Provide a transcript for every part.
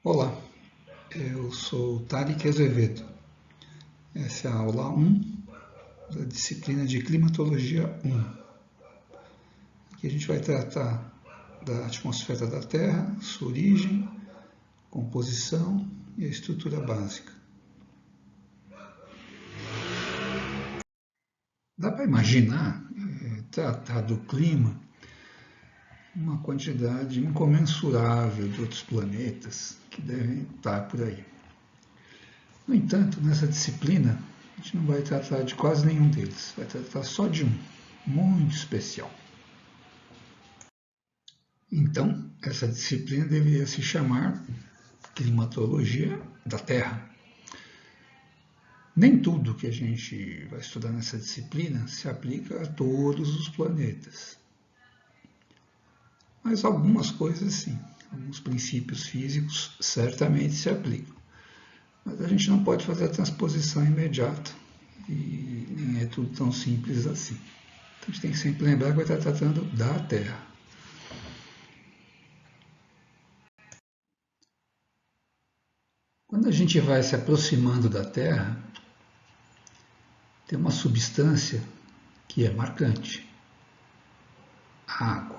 Olá, eu sou Tarek Azevedo. Essa é a aula 1 da disciplina de Climatologia 1. Aqui a gente vai tratar da atmosfera da Terra, sua origem, composição e a estrutura básica. Dá para imaginar tratar do clima uma quantidade incomensurável de outros planetas que devem estar por aí. No entanto, nessa disciplina, a gente não vai tratar de quase nenhum deles, vai tratar só de um, muito especial. Então, essa disciplina deveria se chamar Climatologia da Terra. Nem tudo que a gente vai estudar nessa disciplina se aplica a todos os planetas. Mas algumas coisas sim, alguns princípios físicos certamente se aplicam. Mas a gente não pode fazer a transposição imediata e nem é tudo tão simples assim. Então a gente tem que sempre lembrar que vai estar tratando da Terra. Quando a gente vai se aproximando da Terra, tem uma substância que é marcante: a água.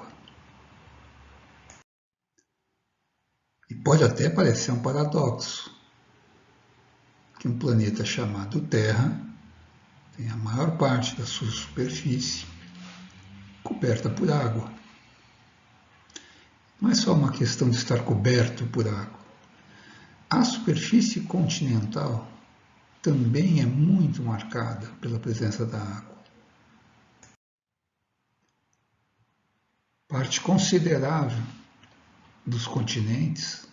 E pode até parecer um paradoxo que um planeta chamado Terra tem a maior parte da sua superfície coberta por água. Não é só uma questão de estar coberto por água. A superfície continental também é muito marcada pela presença da água. Parte considerável dos continentes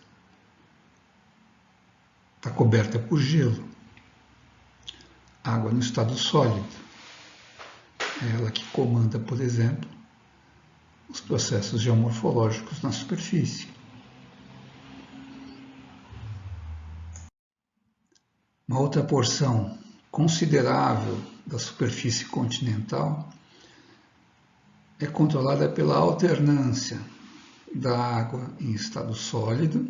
está coberta por gelo, água no estado sólido. É ela que comanda, por exemplo, os processos geomorfológicos na superfície. Uma outra porção considerável da superfície continental é controlada pela alternância da água em estado sólido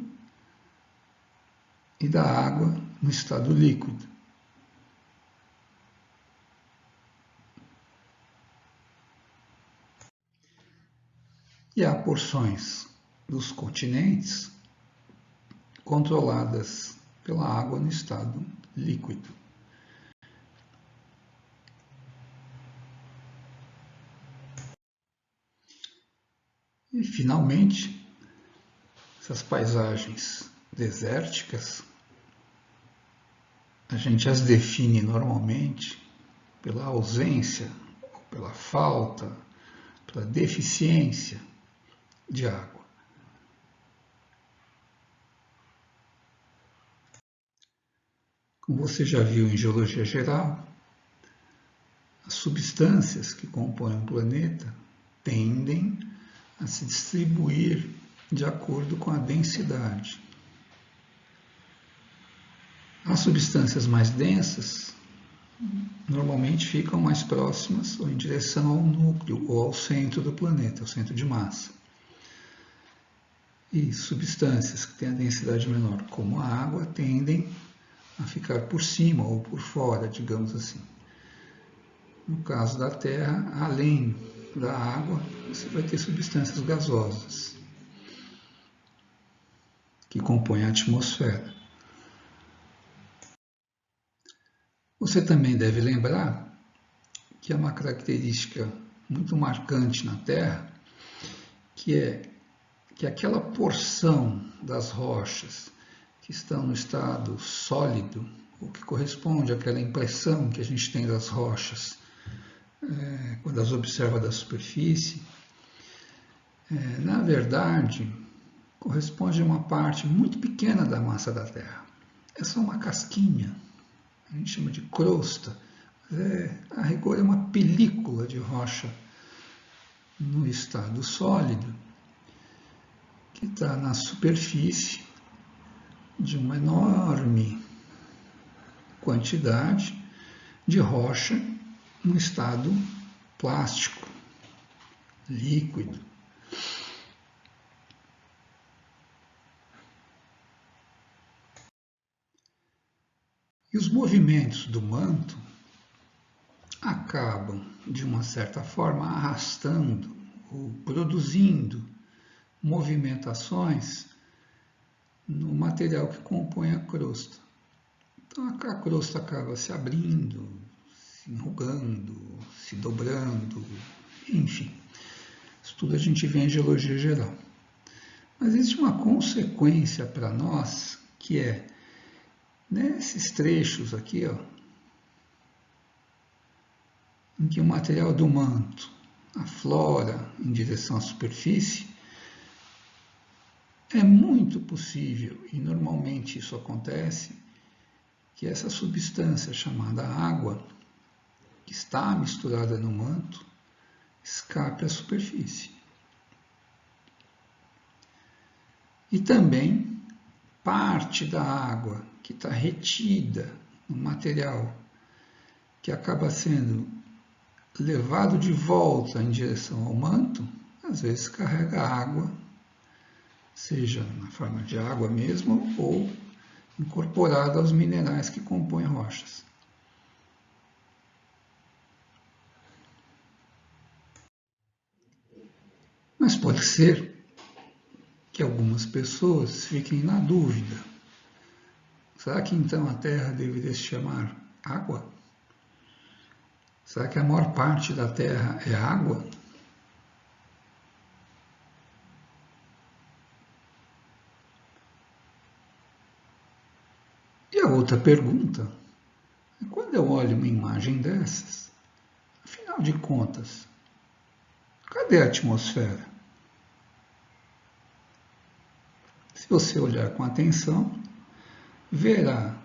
e da água no estado líquido. E há porções dos continentes controladas pela água no estado líquido. E, finalmente, essas paisagens desérticas, a gente as define normalmente pela ausência, ou pela falta, pela deficiência de água. Como você já viu em geologia geral, as substâncias que compõem um planeta tendem a se distribuir de acordo com a densidade. As substâncias mais densas normalmente ficam mais próximas ou em direção ao núcleo ou ao centro do planeta, ao centro de massa. E substâncias que têm a densidade menor, como a água, tendem a ficar por cima ou por fora, digamos assim. No caso da Terra, além da água, você vai ter substâncias gasosas que compõem a atmosfera. Você também deve lembrar que há uma característica muito marcante na Terra, que é que aquela porção das rochas que estão no estado sólido, o que corresponde àquela impressão que a gente tem das rochas quando as observa da superfície, na verdade, corresponde a uma parte muito pequena da massa da Terra. É só uma casquinha, a gente chama de crosta, mas a rigor é uma película de rocha no estado sólido que está na superfície de uma enorme quantidade de rocha no estado plástico, líquido. os movimentos do manto acabam, de uma certa forma, arrastando ou produzindo movimentações no material que compõe a crosta. Então a crosta acaba se abrindo, se enrugando, se dobrando, enfim. Isso tudo a gente vê em geologia geral. Mas existe uma consequência para nós que é, nesses trechos aqui, ó, em que o material do manto aflora em direção à superfície, é muito possível, e normalmente isso acontece, que essa substância chamada água, que está misturada no manto, escape à superfície. E também parte da água que está retida no material, que acaba sendo levado de volta em direção ao manto, às vezes carrega água, seja na forma de água mesmo ou incorporada aos minerais que compõem rochas. Mas pode ser que algumas pessoas fiquem na dúvida. Será que então a Terra deveria se chamar água? Será que a maior parte da Terra é água? E a outra pergunta é: quando eu olho uma imagem dessas, afinal de contas, cadê a atmosfera? Se você olhar com atenção, verá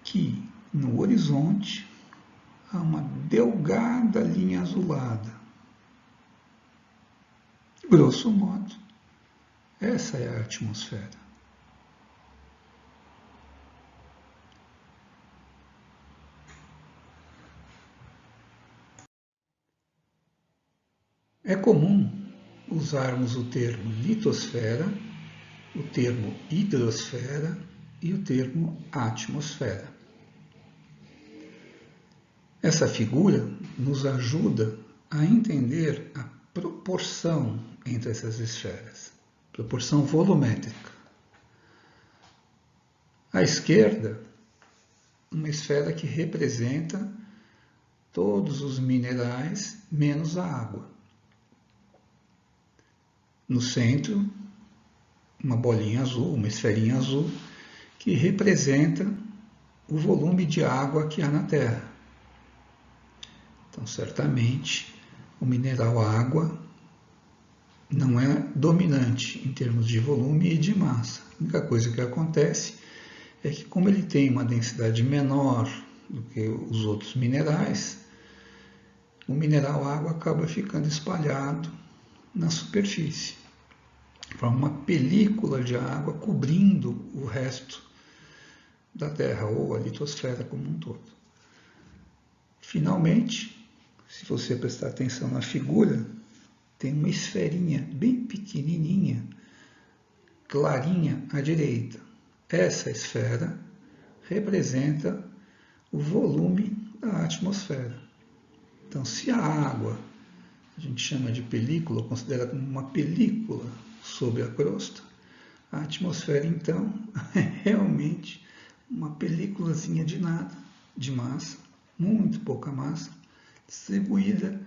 que no horizonte há uma delgada linha azulada. Grosso modo, essa é a atmosfera. É comum usarmos o termo litosfera, o termo hidrosfera e o termo atmosfera. Essa figura nos ajuda a entender a proporção entre essas esferas, proporção volumétrica. À esquerda, uma esfera que representa todos os minerais menos a água. No centro, uma bolinha azul, uma esferinha azul, que representa o volume de água que há na Terra. Então, certamente, o mineral água não é dominante em termos de volume e de massa. A única coisa que acontece é que, como ele tem uma densidade menor do que os outros minerais, o mineral água acaba ficando espalhado na superfície. Forma uma película de água cobrindo o resto da Terra, ou a litosfera como um todo. Finalmente, se você prestar atenção na figura, tem uma esferinha bem pequenininha, clarinha à direita. Essa esfera representa o volume da atmosfera. Então, se a água a gente chama de película, considera como uma película sobre a crosta, a atmosfera, então, é realmente uma películazinha de nada, de massa, muito pouca massa, distribuída,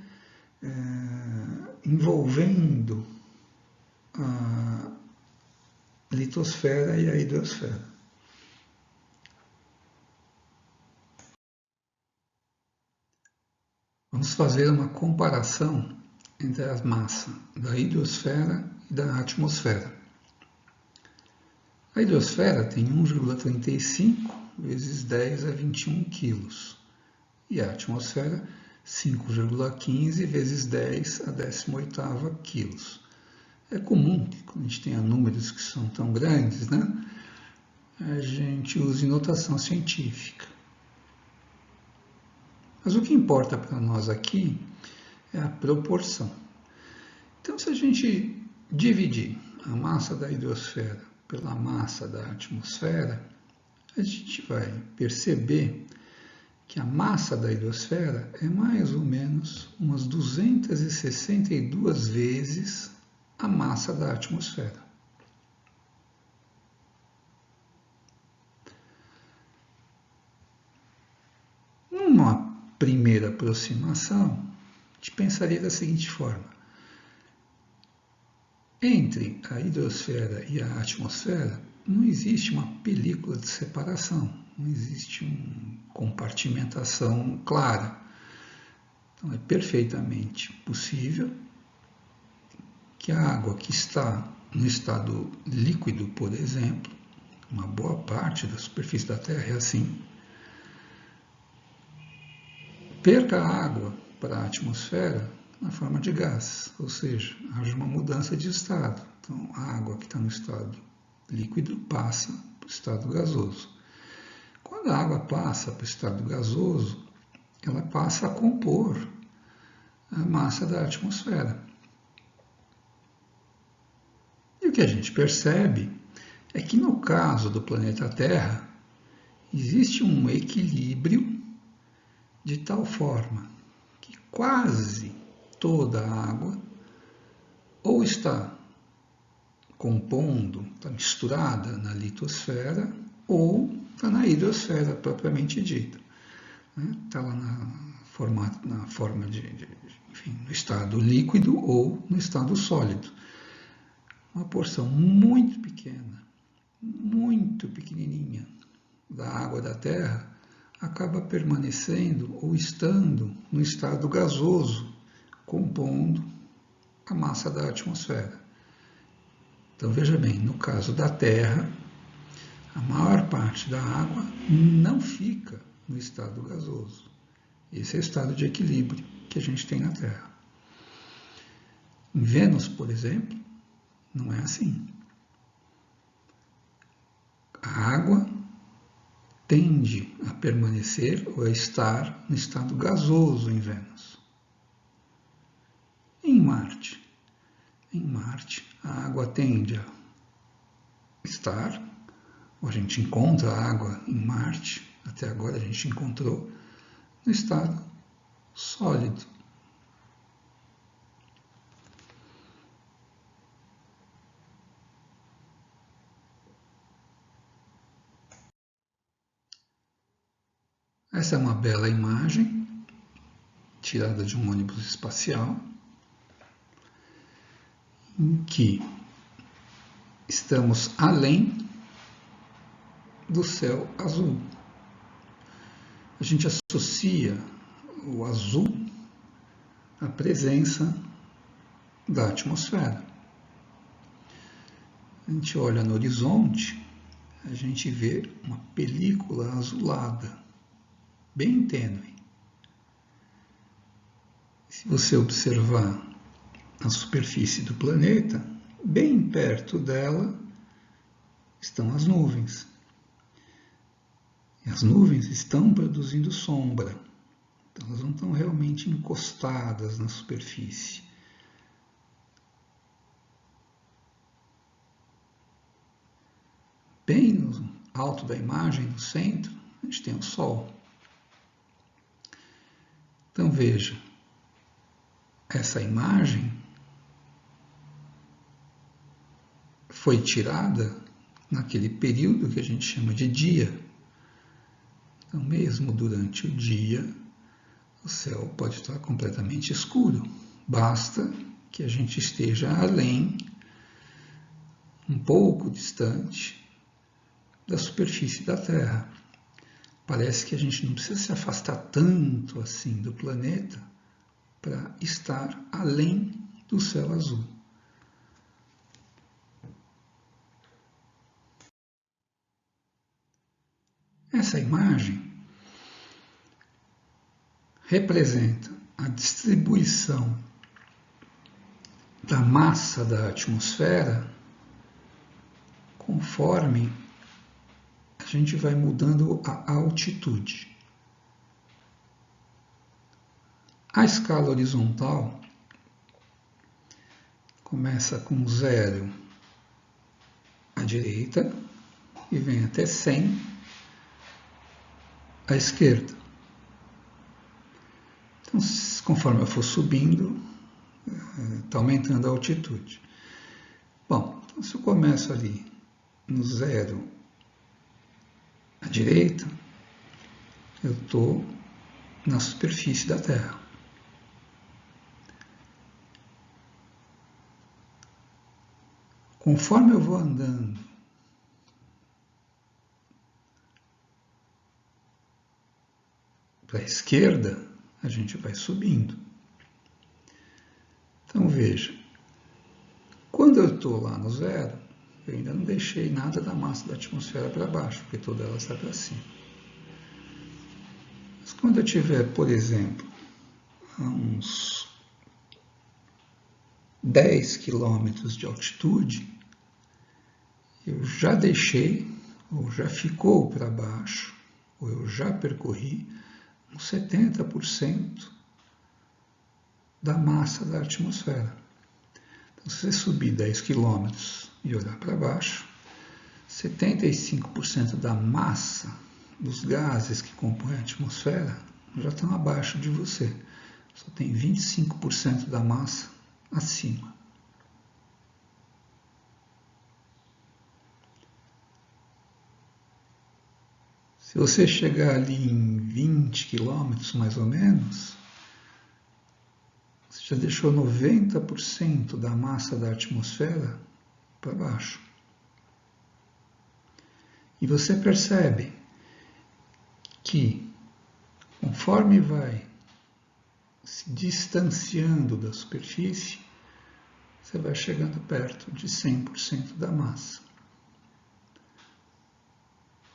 envolvendo a litosfera e a hidrosfera. Vamos fazer uma comparação entre a massa da hidrosfera e da atmosfera. A hidrosfera tem 1,35 vezes 10 a 21 quilos e a atmosfera 5,15 vezes 10 a 18ª quilos. É comum que quando a gente tenha números que são tão grandes, né, a gente use notação científica. Mas o que importa para nós aqui é a proporção. Então, se a gente dividir a massa da hidrosfera pela massa da atmosfera, a gente vai perceber que a massa da hidrosfera é mais ou menos umas 262 vezes a massa da atmosfera. Numa primeira aproximação, a gente pensaria da seguinte forma: entre a hidrosfera e a atmosfera não existe uma película de separação, não existe uma compartimentação clara. Então é perfeitamente possível que a água que está no estado líquido, por exemplo, uma boa parte da superfície da Terra é assim, perca a água para a atmosfera na forma de gás, ou seja, haja uma mudança de estado. Então, a água que está no estado líquido passa para o estado gasoso. Quando a água passa para o estado gasoso, ela passa a compor a massa da atmosfera. E o que a gente percebe é que no caso do planeta Terra, existe um equilíbrio de tal forma que quase toda a água ou está compondo, está misturada na litosfera, ou está na hidrosfera propriamente dita. Está lá na forma enfim, no estado líquido ou no estado sólido. Uma porção muito pequena, muito pequenininha da água da Terra acaba permanecendo ou estando no estado gasoso, compondo a massa da atmosfera. Então veja bem, no caso da Terra, a maior parte da água não fica no estado gasoso. Esse é o estado de equilíbrio que a gente tem na Terra. Em Vênus, por exemplo, não é assim. A água tende a permanecer ou a estar no estado gasoso em Vênus. Em Marte, a água tende a estar, ou a gente encontra a água em Marte, até agora a gente encontrou, no estado sólido. Essa é uma bela imagem, tirada de um ônibus espacial, em que estamos além do céu azul. A gente associa o azul à presença da atmosfera. A gente olha no horizonte, a gente vê uma película azulada, bem tênue. Se você observar a superfície do planeta, bem perto dela estão as nuvens. E as nuvens estão produzindo sombra. Então, elas não estão realmente encostadas na superfície. Bem no alto da imagem, no centro, a gente tem o Sol. Então veja, essa imagem foi tirada naquele período que a gente chama de dia. Então, mesmo durante o dia, o céu pode estar completamente escuro. Basta que a gente esteja além, um pouco distante da superfície da Terra. Parece que a gente não precisa se afastar tanto assim do planeta para estar além do céu azul. Essa imagem representa a distribuição da massa da atmosfera conforme a gente vai mudando a altitude. A escala horizontal começa com 0 à direita e vem até 100 à esquerda. Então, conforme eu for subindo, está aumentando a altitude. Bom, então se eu começo ali no zero à direita, eu estou na superfície da Terra. Conforme eu vou andando para a esquerda, a gente vai subindo. Então veja, quando eu estou lá no zero, eu ainda não deixei nada da massa da atmosfera para baixo, porque toda ela está para cima. Mas quando eu tiver, por exemplo, a uns 10 quilômetros de altitude, eu já deixei, ou já ficou para baixo, ou eu já percorri uns 70% da massa da atmosfera. Então, se você subir 10 quilômetros e olhar para baixo, 75% da massa dos gases que compõem a atmosfera já estão abaixo de você. Só tem 25% da massa acima. Se você chegar ali em 20 quilômetros, mais ou menos, você já deixou 90% da massa da atmosfera para baixo. E você percebe que, conforme vai se distanciando da superfície, você vai chegando perto de 100% da massa.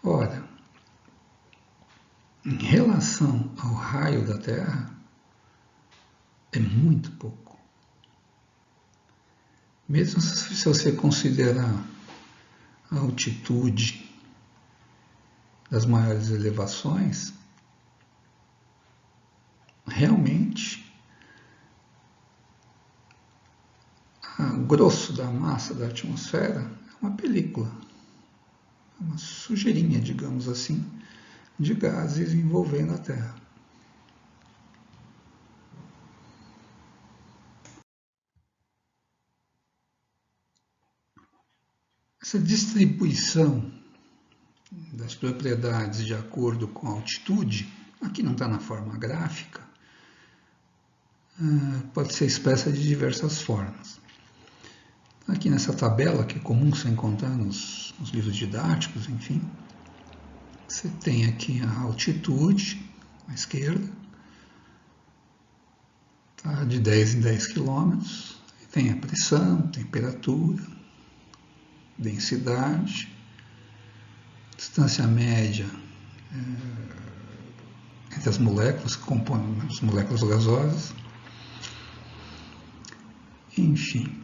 Ora, em relação ao raio da Terra, é muito pouco. Mesmo se você considerar a altitude das maiores elevações, realmente o grosso da massa da atmosfera é uma película, uma sujeirinha, digamos assim, de gases envolvendo a Terra. Essa distribuição das propriedades de acordo com a altitude, aqui não está na forma gráfica, pode ser expressa de diversas formas. Aqui nessa tabela, que é comum você encontrar nos livros didáticos, enfim, você tem aqui a altitude à esquerda, tá, de 10 em 10 quilômetros, tem a pressão, temperatura, densidade, distância média entre as moléculas que compõem as moléculas gasosas, enfim.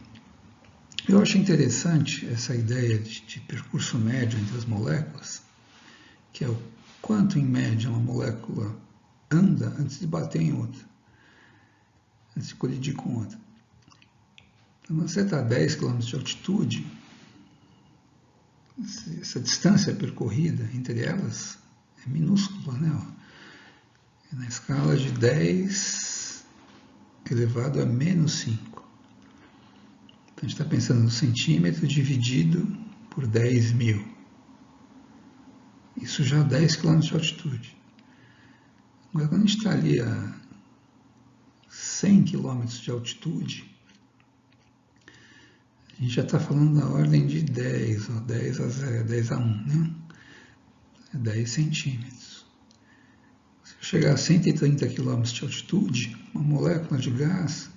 Eu acho interessante essa ideia de percurso médio entre as moléculas, que é o quanto, em média, uma molécula anda antes de bater em outra, antes de colidir com outra. Então, quando você está a 10 km de altitude, essa distância percorrida entre elas é minúscula, né? É na escala de 10 elevado a menos 5. Então, a gente está pensando no centímetro dividido por 10.000. Isso já 10 km de altitude. Agora, quando a gente está ali a 100 km de altitude, a gente já está falando da ordem de 10, ó, 10 a 0, 10 a 1, né? É 10 centímetros. Se eu chegar a 130 km de altitude, uma molécula de gás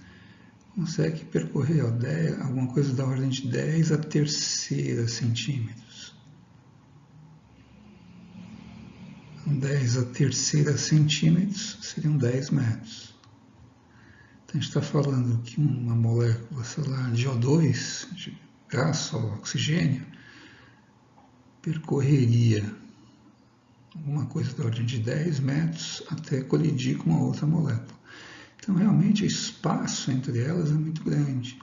consegue percorrer, ó, 10, alguma coisa da ordem de 10 a terceira centímetros. 10 a terceira centímetros seriam 10 metros. Então a gente está falando que uma molécula, sei lá, de O2, de gás ou oxigênio, percorreria alguma coisa da ordem de 10 metros até colidir com uma outra molécula. Então realmente o espaço entre elas é muito grande.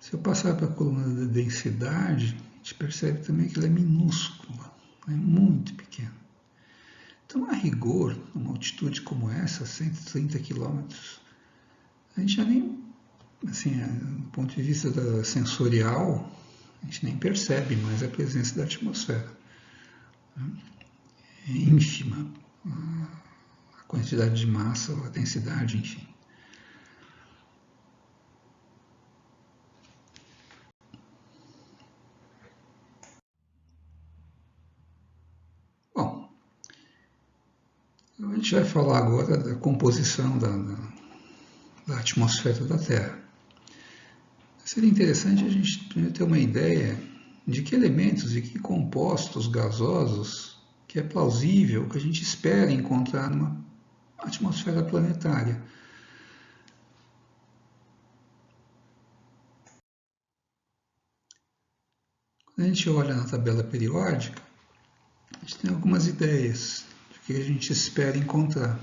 Se eu passar para a coluna da densidade, a gente percebe também que ela é minúscula, é muito pequena. Então, a rigor, numa altitude como essa, 130 quilômetros, a gente já nem, assim, do ponto de vista sensorial, a gente nem percebe mais a presença da atmosfera. É ínfima a quantidade de massa, a densidade, enfim. Bom, a gente vai falar agora da composição da atmosfera da Terra. Seria interessante a gente primeiro ter uma ideia de que elementos e que compostos gasosos que é plausível, que a gente espera encontrar numa atmosfera planetária. Quando a gente olha na tabela periódica, a gente tem algumas ideias do que a gente espera encontrar.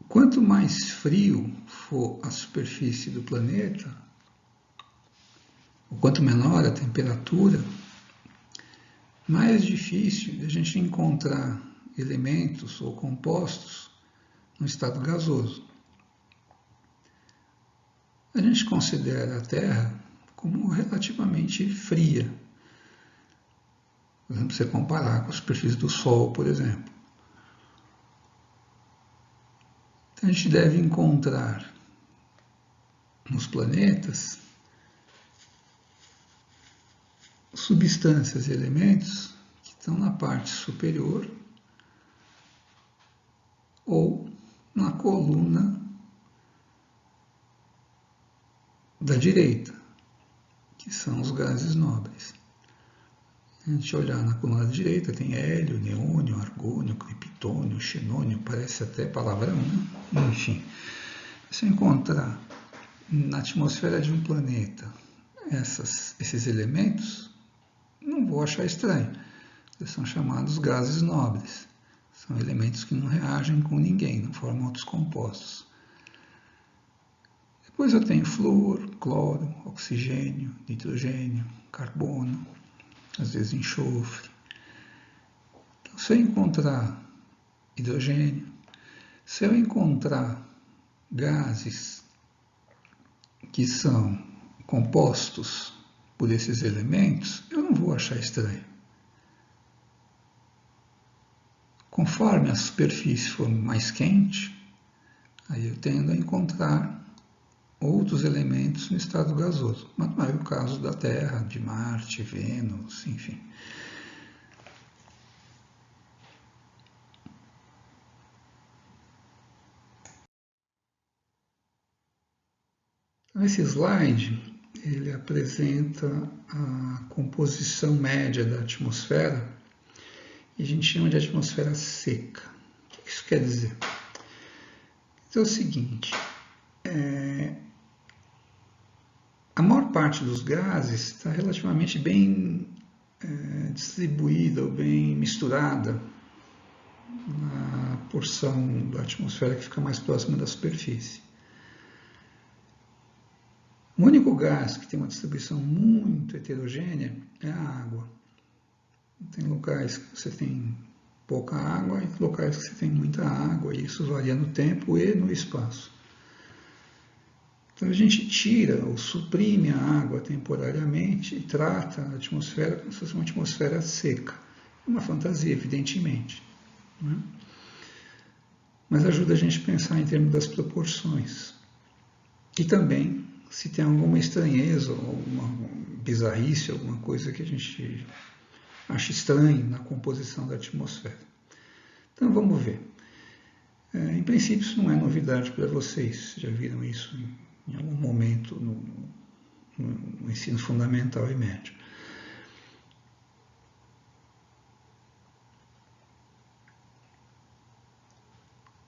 Quanto mais frio for a superfície do planeta, ou quanto menor a temperatura, mais difícil a gente encontrar elementos ou compostos no estado gasoso. A gente considera a Terra como relativamente fria. Por exemplo, você comparar com a superfície do Sol, por exemplo. Então, a gente deve encontrar nos planetas substâncias e elementos que estão na parte superior ou na coluna da direita, que são os gases nobres. Se a gente olhar na coluna da direita, tem hélio, neônio, argônio, criptônio, xenônio, parece até palavrão, né? Enfim, se eu encontrar na atmosfera de um planeta esses elementos, não vou achar estranho. Eles são chamados gases nobres. São elementos que não reagem com ninguém, não formam outros compostos. Depois eu tenho flúor, cloro, oxigênio, nitrogênio, carbono, às vezes enxofre. Então, se eu encontrar hidrogênio, se eu encontrar gases que são compostos por esses elementos, eu não vou achar estranho. Conforme a superfície for mais quente, aí eu tendo a encontrar outros elementos no estado gasoso, mas não é o caso da Terra, de Marte, Vênus, enfim. Então, esse slide ele apresenta a composição média da atmosfera e a gente chama de atmosfera seca. O que isso quer dizer? Então, é o seguinte, a maior parte dos gases está relativamente bem distribuída ou bem misturada na porção da atmosfera que fica mais próxima da superfície. O único gás que tem uma distribuição muito heterogênea é a água. Tem locais que você tem pouca água e locais que você tem muita água, e isso varia no tempo e no espaço. Então a gente tira ou suprime a água temporariamente e trata a atmosfera como se fosse uma atmosfera seca. É uma fantasia, evidentemente, né? Mas ajuda a gente a pensar em termos das proporções. E também se tem alguma estranheza, alguma bizarrice, alguma coisa que a gente acha estranho na composição da atmosfera. Então vamos ver. Em princípio isso não é novidade para vocês, já viram isso em algum momento no ensino fundamental e médio.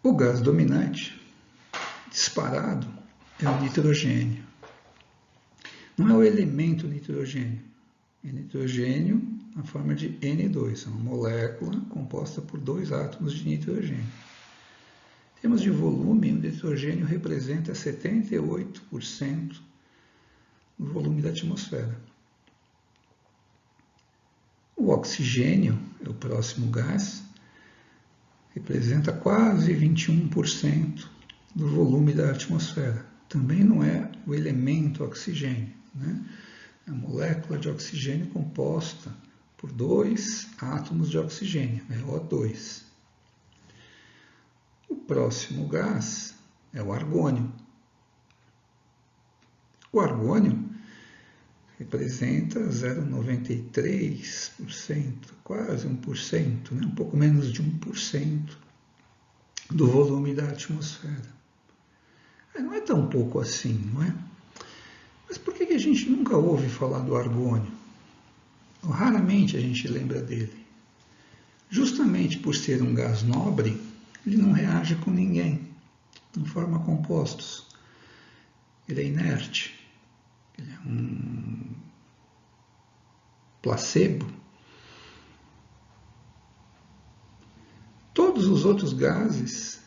O gás dominante, disparado, é o nitrogênio. Não é o elemento nitrogênio, é nitrogênio na forma de N2, é uma molécula composta por dois átomos de nitrogênio. Em termos de volume, o nitrogênio representa 78% do volume da atmosfera. O oxigênio é o próximo gás, representa quase 21% do volume da atmosfera. Também não é o elemento oxigênio, né? É a molécula de oxigênio composta por 2 átomos de oxigênio, é O2. O próximo gás é o argônio. O argônio representa 0,93%, quase 1%, né? Um pouco menos de 1% do volume da atmosfera. Não é tão pouco assim, não é? Mas por que a gente nunca ouve falar do argônio? Ou raramente a gente lembra dele. Justamente por ser um gás nobre, ele não reage com ninguém, não forma compostos. Ele é inerte, ele é um placebo. Todos os outros gases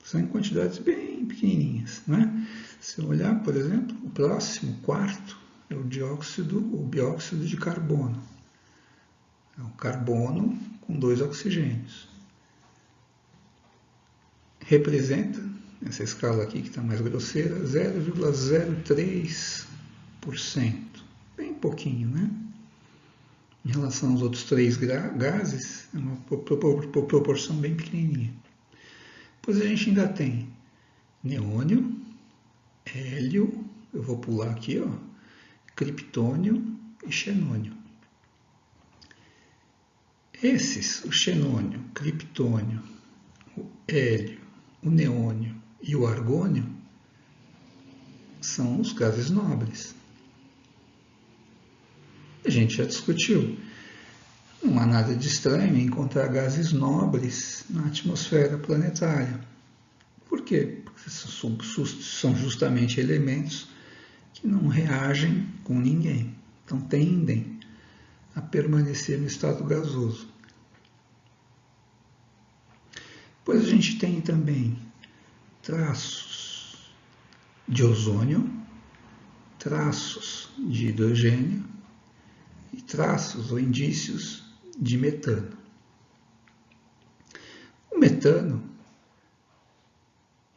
são em quantidades bem pequenininhas, não é? Se eu olhar, por exemplo, o próximo, quarto, é o bióxido de carbono. É o carbono com 2 oxigênios. Representa, essa escala aqui que está mais grosseira, 0,03%. Bem pouquinho, né? Em relação aos outros 3 gases, é uma proporção bem pequenininha. Depois a gente ainda tem neônio, hélio, eu vou pular aqui, ó, criptônio e xenônio. Esses, o xenônio, o criptônio, o hélio, o neônio e o argônio, são os gases nobres. A gente já discutiu. Não há nada de estranho em encontrar gases nobres na atmosfera planetária. Por quê? Porque são justamente elementos que não reagem com ninguém. Então tendem a permanecer no estado gasoso. Depois a gente tem também traços de ozônio, traços de hidrogênio e traços ou indícios de metano. O metano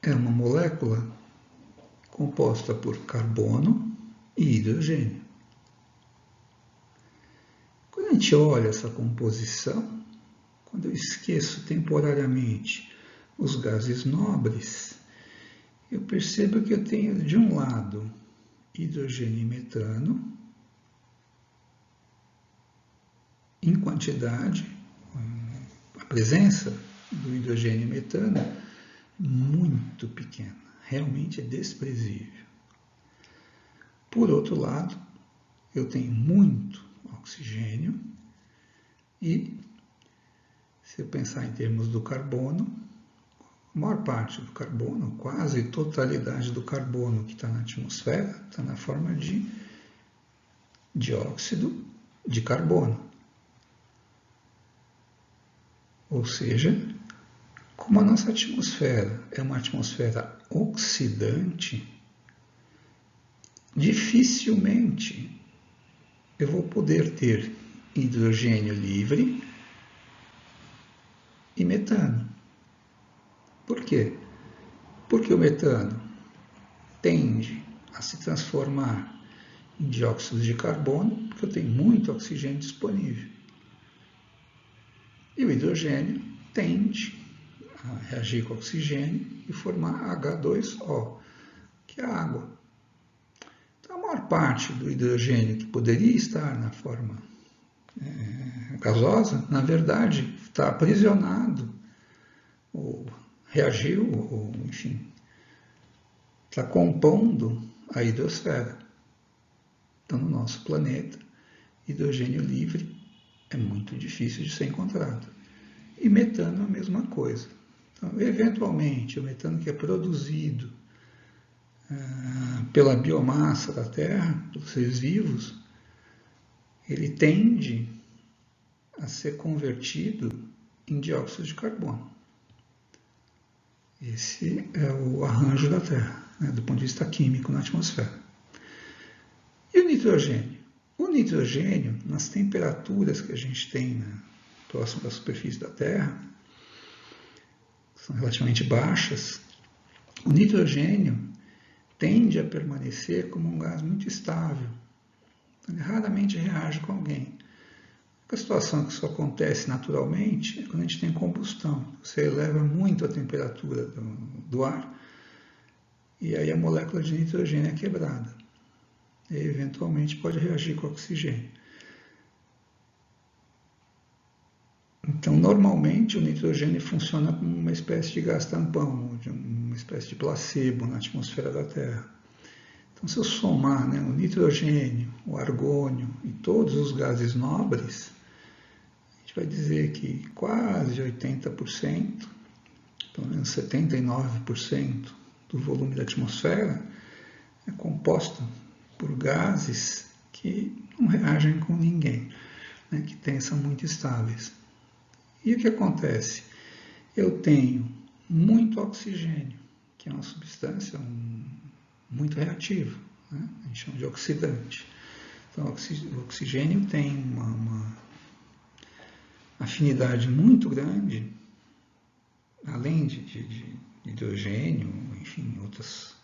é uma molécula composta por carbono e hidrogênio. Quando a gente olha essa composição, quando eu esqueço temporariamente os gases nobres, eu percebo que eu tenho de um lado hidrogênio e metano em quantidade, a presença do hidrogênio e metano muito pequena, realmente é desprezível. Por outro lado, eu tenho muito oxigênio e, se eu pensar em termos do carbono, a maior parte do carbono, quase totalidade do carbono que está na atmosfera, está na forma de dióxido de carbono. Ou seja, como a nossa atmosfera é uma atmosfera oxidante, dificilmente eu vou poder ter hidrogênio livre e metano. Por quê? Porque o metano tende a se transformar em dióxido de carbono, porque eu tenho muito oxigênio disponível. E o hidrogênio tende a reagir com o oxigênio e formar H2O, que é a água. Então, a maior parte do hidrogênio que poderia estar na forma gasosa, na verdade, está aprisionado, ou reagiu, ou enfim, está compondo a hidrosfera. Então, no nosso planeta, hidrogênio livre é muito difícil de ser encontrado. E metano é a mesma coisa. Então, eventualmente, o metano que é produzido pela biomassa da Terra, pelos seres vivos, ele tende a ser convertido em dióxido de carbono. Esse é o arranjo da Terra, né, do ponto de vista químico na atmosfera. E o nitrogênio? O nitrogênio, nas temperaturas que a gente tem, né, próximo da superfície da Terra, são relativamente baixas, o nitrogênio tende a permanecer como um gás muito estável. Ele raramente reage com alguém. A situação que isso acontece naturalmente é quando a gente tem combustão. Você eleva muito a temperatura do ar e aí a molécula de nitrogênio é quebrada. E eventualmente pode reagir com oxigênio. Então, normalmente, o nitrogênio funciona como uma espécie de gás tampão, uma espécie de placebo na atmosfera da Terra. Então, se eu somar, né, o nitrogênio, o argônio e todos os gases nobres, a gente vai dizer que quase 80%, pelo menos 79% do volume da atmosfera é composto por gases que não reagem com ninguém, né, que são muito estáveis. E o que acontece? Eu tenho muito oxigênio, que é uma substância muito reativa, né? A gente chama de oxidante. Então, o oxigênio tem uma afinidade muito grande, além de hidrogênio, enfim, outros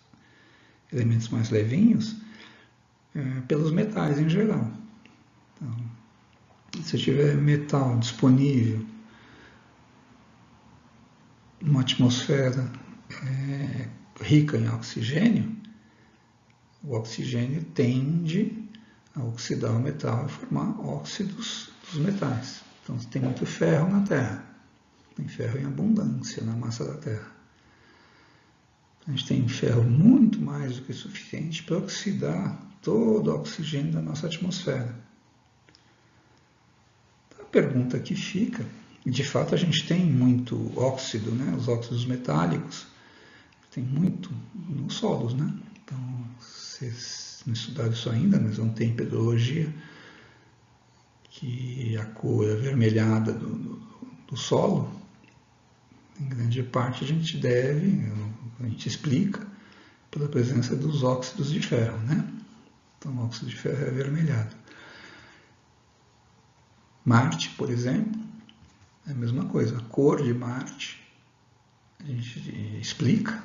elementos mais levinhos, pelos metais em geral. Então, se eu tiver metal disponível numa atmosfera rica em oxigênio, o oxigênio tende a oxidar o metal e formar óxidos dos metais. Então, tem muito ferro na Terra. Tem ferro em abundância na massa da Terra. A gente tem ferro muito mais do que suficiente para oxidar todo o oxigênio da nossa atmosfera. Então, a pergunta que fica, e de fato a gente tem muito óxido, né? Os óxidos metálicos, tem muito nos solos, né? Então, vocês não estudaram isso ainda, mas vão ter em pedrologia que a cor avermelhada do solo, em grande parte a gente explica pela presença dos óxidos de ferro, né? Então, o óxido de ferro é avermelhado. Marte, por exemplo, é a mesma coisa. A cor de Marte a gente explica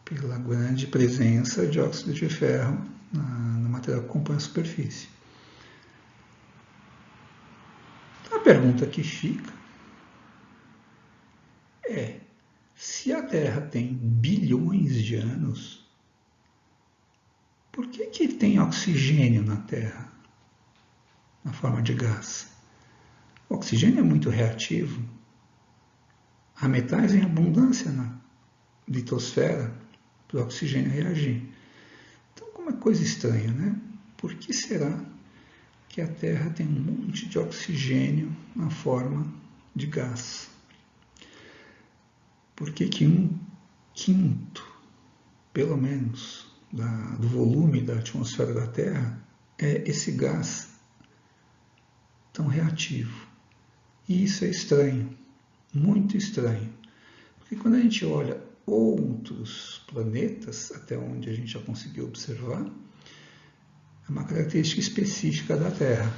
pela grande presença de óxido de ferro no material que compõe a superfície. A pergunta que fica é: se a Terra tem bilhões de anos, por que tem oxigênio na Terra, na forma de gás? O oxigênio é muito reativo. Há metais em abundância na litosfera para o oxigênio reagir. Então, como é coisa estranha, né? Por que será que a Terra tem um monte de oxigênio na forma de gás? Por que 1/5, pelo menos, do volume da atmosfera da Terra é esse gás tão reativo? E isso é estranho, muito estranho. Porque quando a gente olha outros planetas, até onde a gente já conseguiu observar, é uma característica específica da Terra.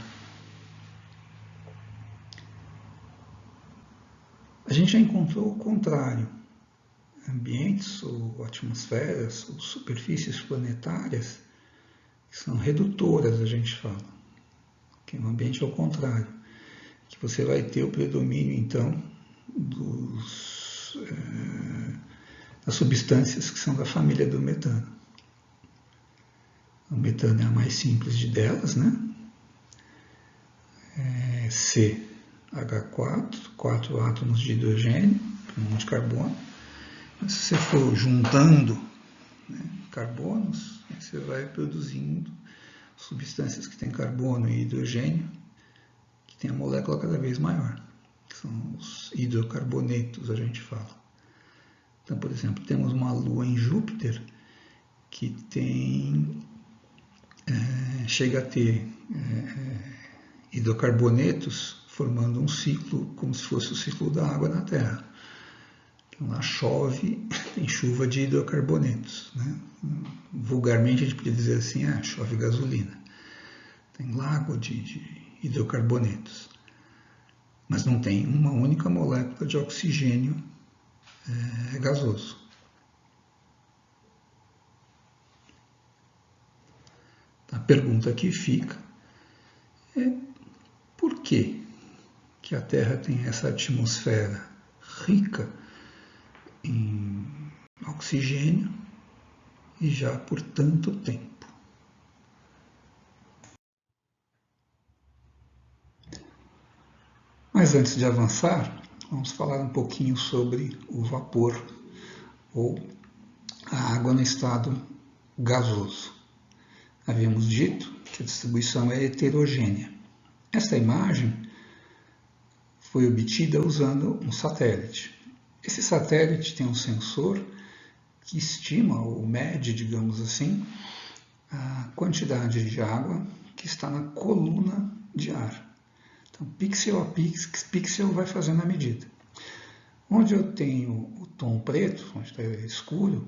A gente já encontrou o contrário. Ambientes ou atmosferas ou superfícies planetárias que são redutoras, a gente fala. Que um ambiente ao contrário. Que você vai ter o predomínio, então, das substâncias que são da família do metano. O metano é a mais simples de delas, né? CH4, 4 átomos de hidrogênio, um de carbono. Mas se você for juntando, né, carbonos, você vai produzindo substâncias que têm carbono e hidrogênio, que tem a molécula cada vez maior, que são os hidrocarbonetos, a gente fala. Então, por exemplo, temos uma lua em Júpiter que chega a ter hidrocarbonetos formando um ciclo, como se fosse o ciclo da água na Terra. Então, lá chove, tem chuva de hidrocarbonetos, né? Vulgarmente a gente podia dizer assim, chove gasolina. tem lago de hidrocarbonetos, mas não tem uma única molécula de oxigênio gasoso. A pergunta que fica é por que a Terra tem essa atmosfera rica em oxigênio e já por tanto tempo. Mas antes de avançar, vamos falar um pouquinho sobre o vapor ou a água no estado gasoso. Havíamos dito que a distribuição é heterogênea. Esta imagem foi obtida usando um satélite. Esse satélite tem um sensor que estima ou mede, digamos assim, a quantidade de água que está na coluna de ar. Então, pixel a pixel vai fazendo a medida. Onde eu tenho o tom preto, onde está escuro,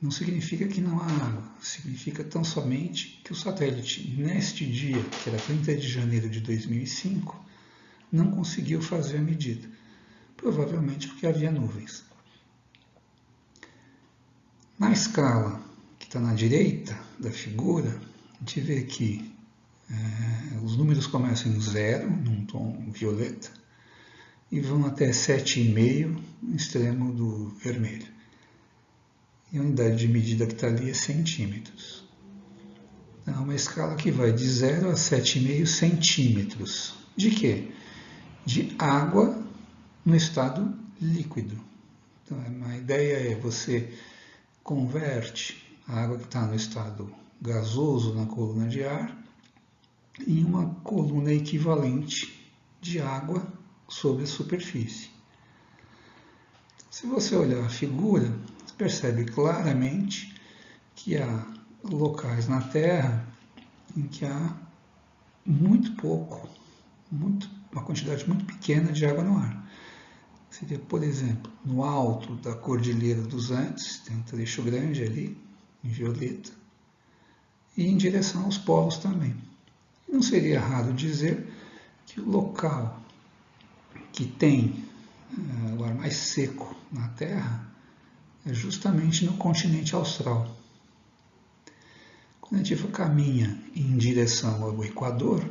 não significa que não há água, significa tão somente que o satélite, neste dia, que era 30 de janeiro de 2005, não conseguiu fazer a medida, provavelmente porque havia nuvens. Na escala que está na direita da figura, a gente vê que os números começam em 0, num tom violeta, e vão até 7,5 no extremo do vermelho. E a unidade de medida que está ali é centímetros. Então, é uma escala que vai de 0 a 7,5 centímetros. De quê? De água no estado líquido. Então, a ideia é você converte a água que está no estado gasoso na coluna de ar em uma coluna equivalente de água sobre a superfície. Se você olhar a figura, você percebe claramente que há locais na Terra em que há muito pouco, uma quantidade muito pequena de água no ar. Você vê, por exemplo, no alto da Cordilheira dos Andes, tem um trecho grande ali, em violeta, e em direção aos polos também. Não seria errado dizer que o local que tem o ar mais seco na Terra é justamente no continente austral. Quando a gente caminha em direção ao Equador,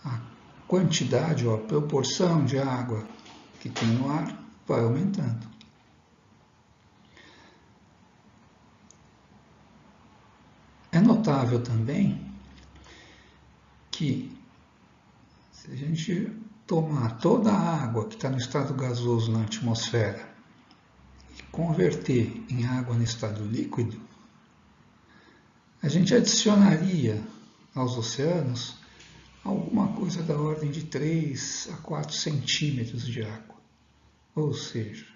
a quantidade ou a proporção de água que tem no ar vai aumentando. É notável também que, se a gente tomar toda a água que está no estado gasoso na atmosfera e converter em água no estado líquido, a gente adicionaria aos oceanos alguma coisa da ordem de 3 a 4 centímetros de água. Ou seja,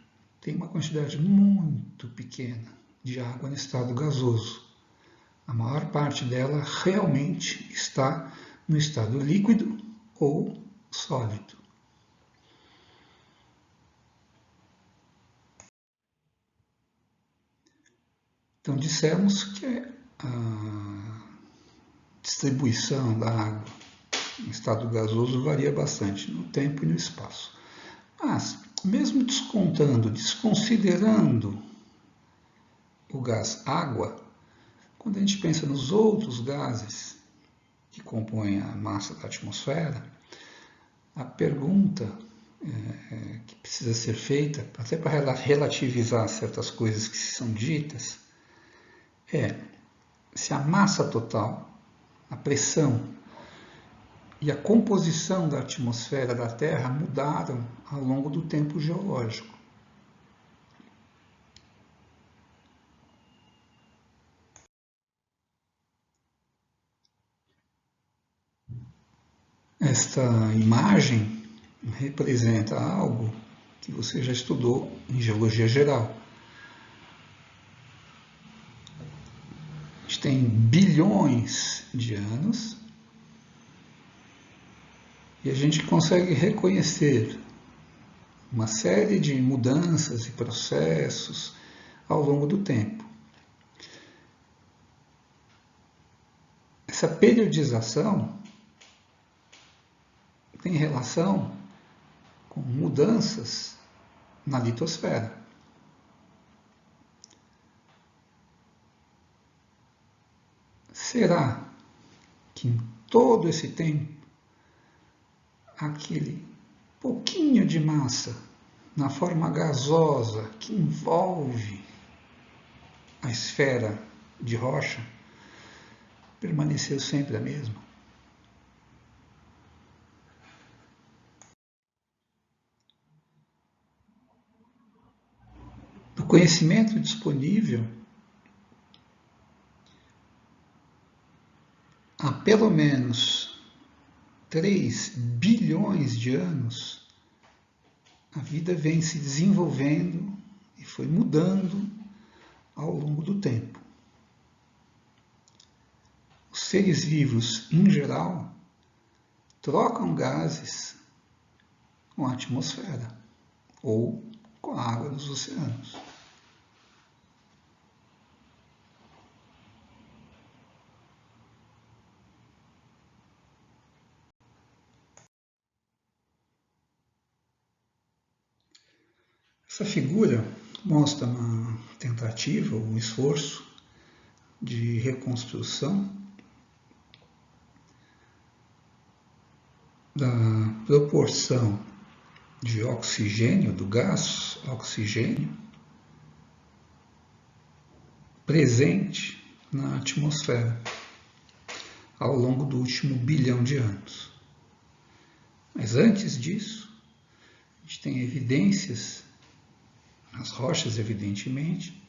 tem uma quantidade muito pequena de água no estado gasoso. A maior parte dela realmente está no estado líquido ou sólido. Então, dissemos que a distribuição da água em estado gasoso varia bastante no tempo e no espaço. Mas, mesmo desconsiderando o gás água, quando a gente pensa nos outros gases que compõem a massa da atmosfera, a pergunta que precisa ser feita, até para relativizar certas coisas que são ditas, é se a massa total, a pressão e a composição da atmosfera da Terra mudaram ao longo do tempo geológico. Esta imagem representa algo que você já estudou em geologia geral. A gente tem bilhões de anos e a gente consegue reconhecer uma série de mudanças e processos ao longo do tempo. essa periodização tem relação com mudanças na litosfera. Será que em todo esse tempo, aquele pouquinho de massa na forma gasosa que envolve a esfera de rocha permaneceu sempre a mesma? Do conhecimento disponível, há pelo menos 3 bilhões de anos, a vida vem se desenvolvendo e foi mudando ao longo do tempo. Os seres vivos, em geral, trocam gases com a atmosfera ou com a água dos oceanos. Essa figura mostra uma tentativa, um esforço de reconstrução da proporção de oxigênio, do gás oxigênio, presente na atmosfera ao longo do último bilhão de anos. Mas antes disso, a gente tem evidências, nas rochas evidentemente,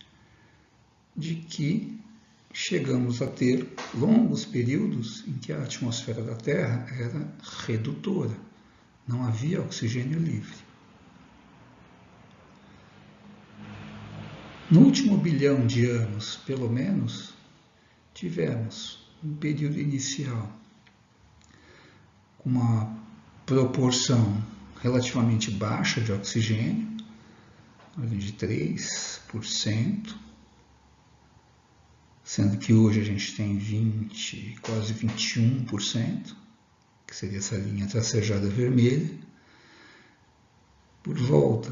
de que chegamos a ter longos períodos em que a atmosfera da Terra era redutora, não havia oxigênio livre. No último bilhão de anos, pelo menos, tivemos um período inicial com uma proporção relativamente baixa de oxigênio, de 3%, sendo que hoje a gente tem 20%, quase 21%, que seria essa linha tracejada vermelha. Por volta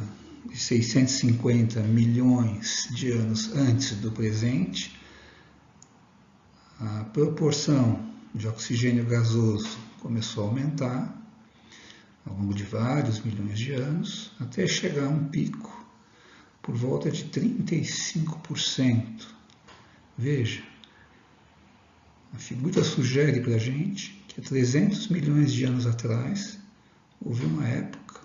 de 650 milhões de anos antes do presente, a proporção de oxigênio gasoso começou a aumentar ao longo de vários milhões de anos, até chegar a um pico por volta de 35%. Veja, a figura sugere para a gente que há 300 milhões de anos atrás houve uma época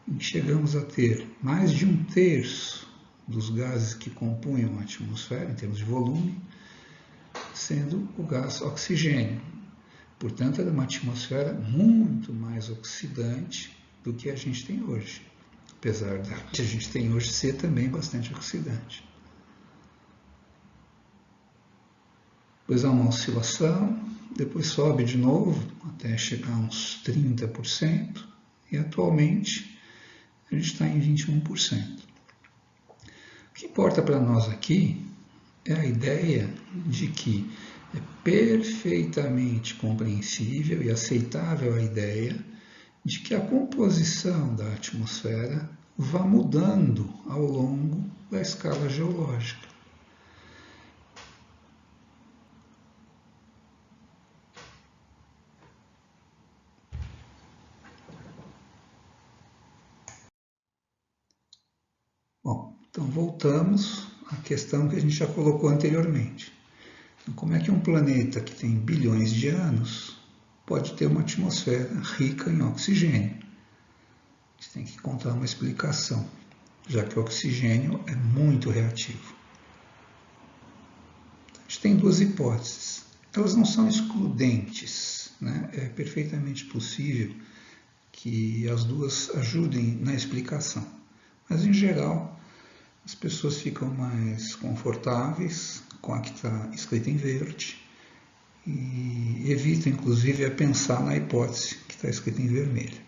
em que chegamos a ter mais de 1/3 dos gases que compunham a atmosfera, em termos de volume, sendo o gás oxigênio. Portanto, era uma atmosfera muito mais oxidante do que a gente tem hoje, apesar da que a gente tem hoje ser também bastante oxidante. Depois há uma oscilação, depois sobe de novo até chegar a uns 30%, e atualmente a gente está em 21%. O que importa para nós aqui é a ideia de que é perfeitamente compreensível e aceitável a ideia de que a composição da atmosfera vá mudando ao longo da escala geológica. Bom, então voltamos à questão que a gente já colocou anteriormente. Então, como é que um planeta que tem bilhões de anos pode ter uma atmosfera rica em oxigênio? A gente tem que encontrar uma explicação, já que o oxigênio é muito reativo. A gente tem duas hipóteses. Elas não são excludentes, né? É perfeitamente possível que as duas ajudem na explicação. Mas, em geral, as pessoas ficam mais confortáveis com a que está escrita em verde e evitam, inclusive, a pensar na hipótese que está escrita em vermelho.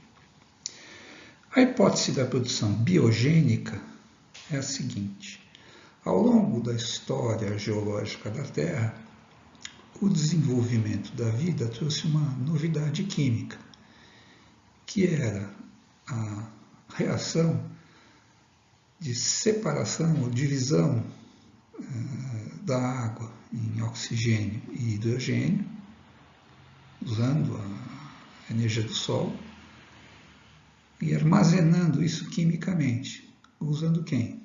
A hipótese da produção biogênica é a seguinte: ao longo da história geológica da Terra, o desenvolvimento da vida trouxe uma novidade química, que era a reação de separação ou divisão da água em oxigênio e hidrogênio, usando a energia do Sol, e armazenando isso quimicamente, usando quem?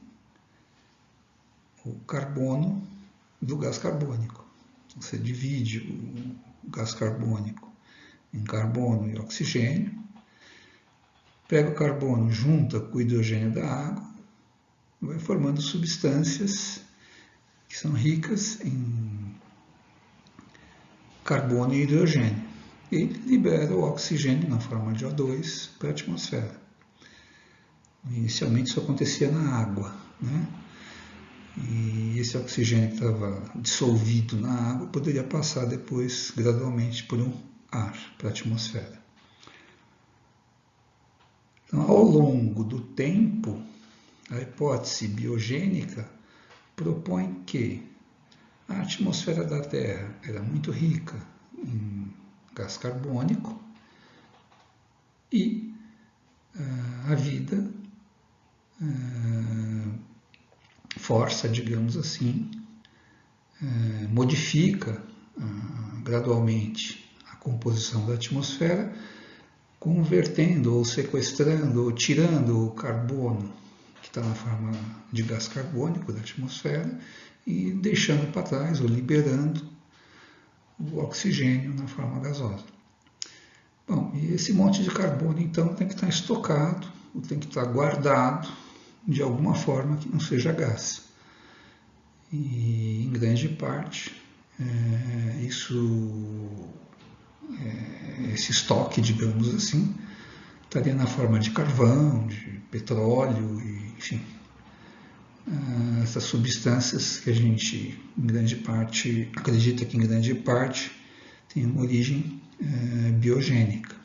O carbono do gás carbônico. Você divide o gás carbônico em carbono e oxigênio, pega o carbono, junta com o hidrogênio da água, vai formando substâncias que são ricas em carbono e hidrogênio. E libera o oxigênio na forma de O2 para a atmosfera. Inicialmente isso acontecia na água, né? E esse oxigênio que estava dissolvido na água poderia passar depois, gradualmente, por um ar para a atmosfera. Então, ao longo do tempo, a hipótese biogênica propõe que a atmosfera da Terra era muito rica em gás carbônico e a vida força, digamos assim, modifica gradualmente a composição da atmosfera, convertendo ou sequestrando ou tirando o carbono que está na forma de gás carbônico da atmosfera e deixando para trás ou liberando o oxigênio na forma gasosa. Bom, e esse monte de carbono então tem que estar estocado, ou tem que estar guardado de alguma forma que não seja gás. E em grande parte esse estoque, digamos assim, estaria na forma de carvão, de petróleo, e, enfim, essas substâncias que a gente, em grande parte, acredita que em grande parte tem uma origem biogênica.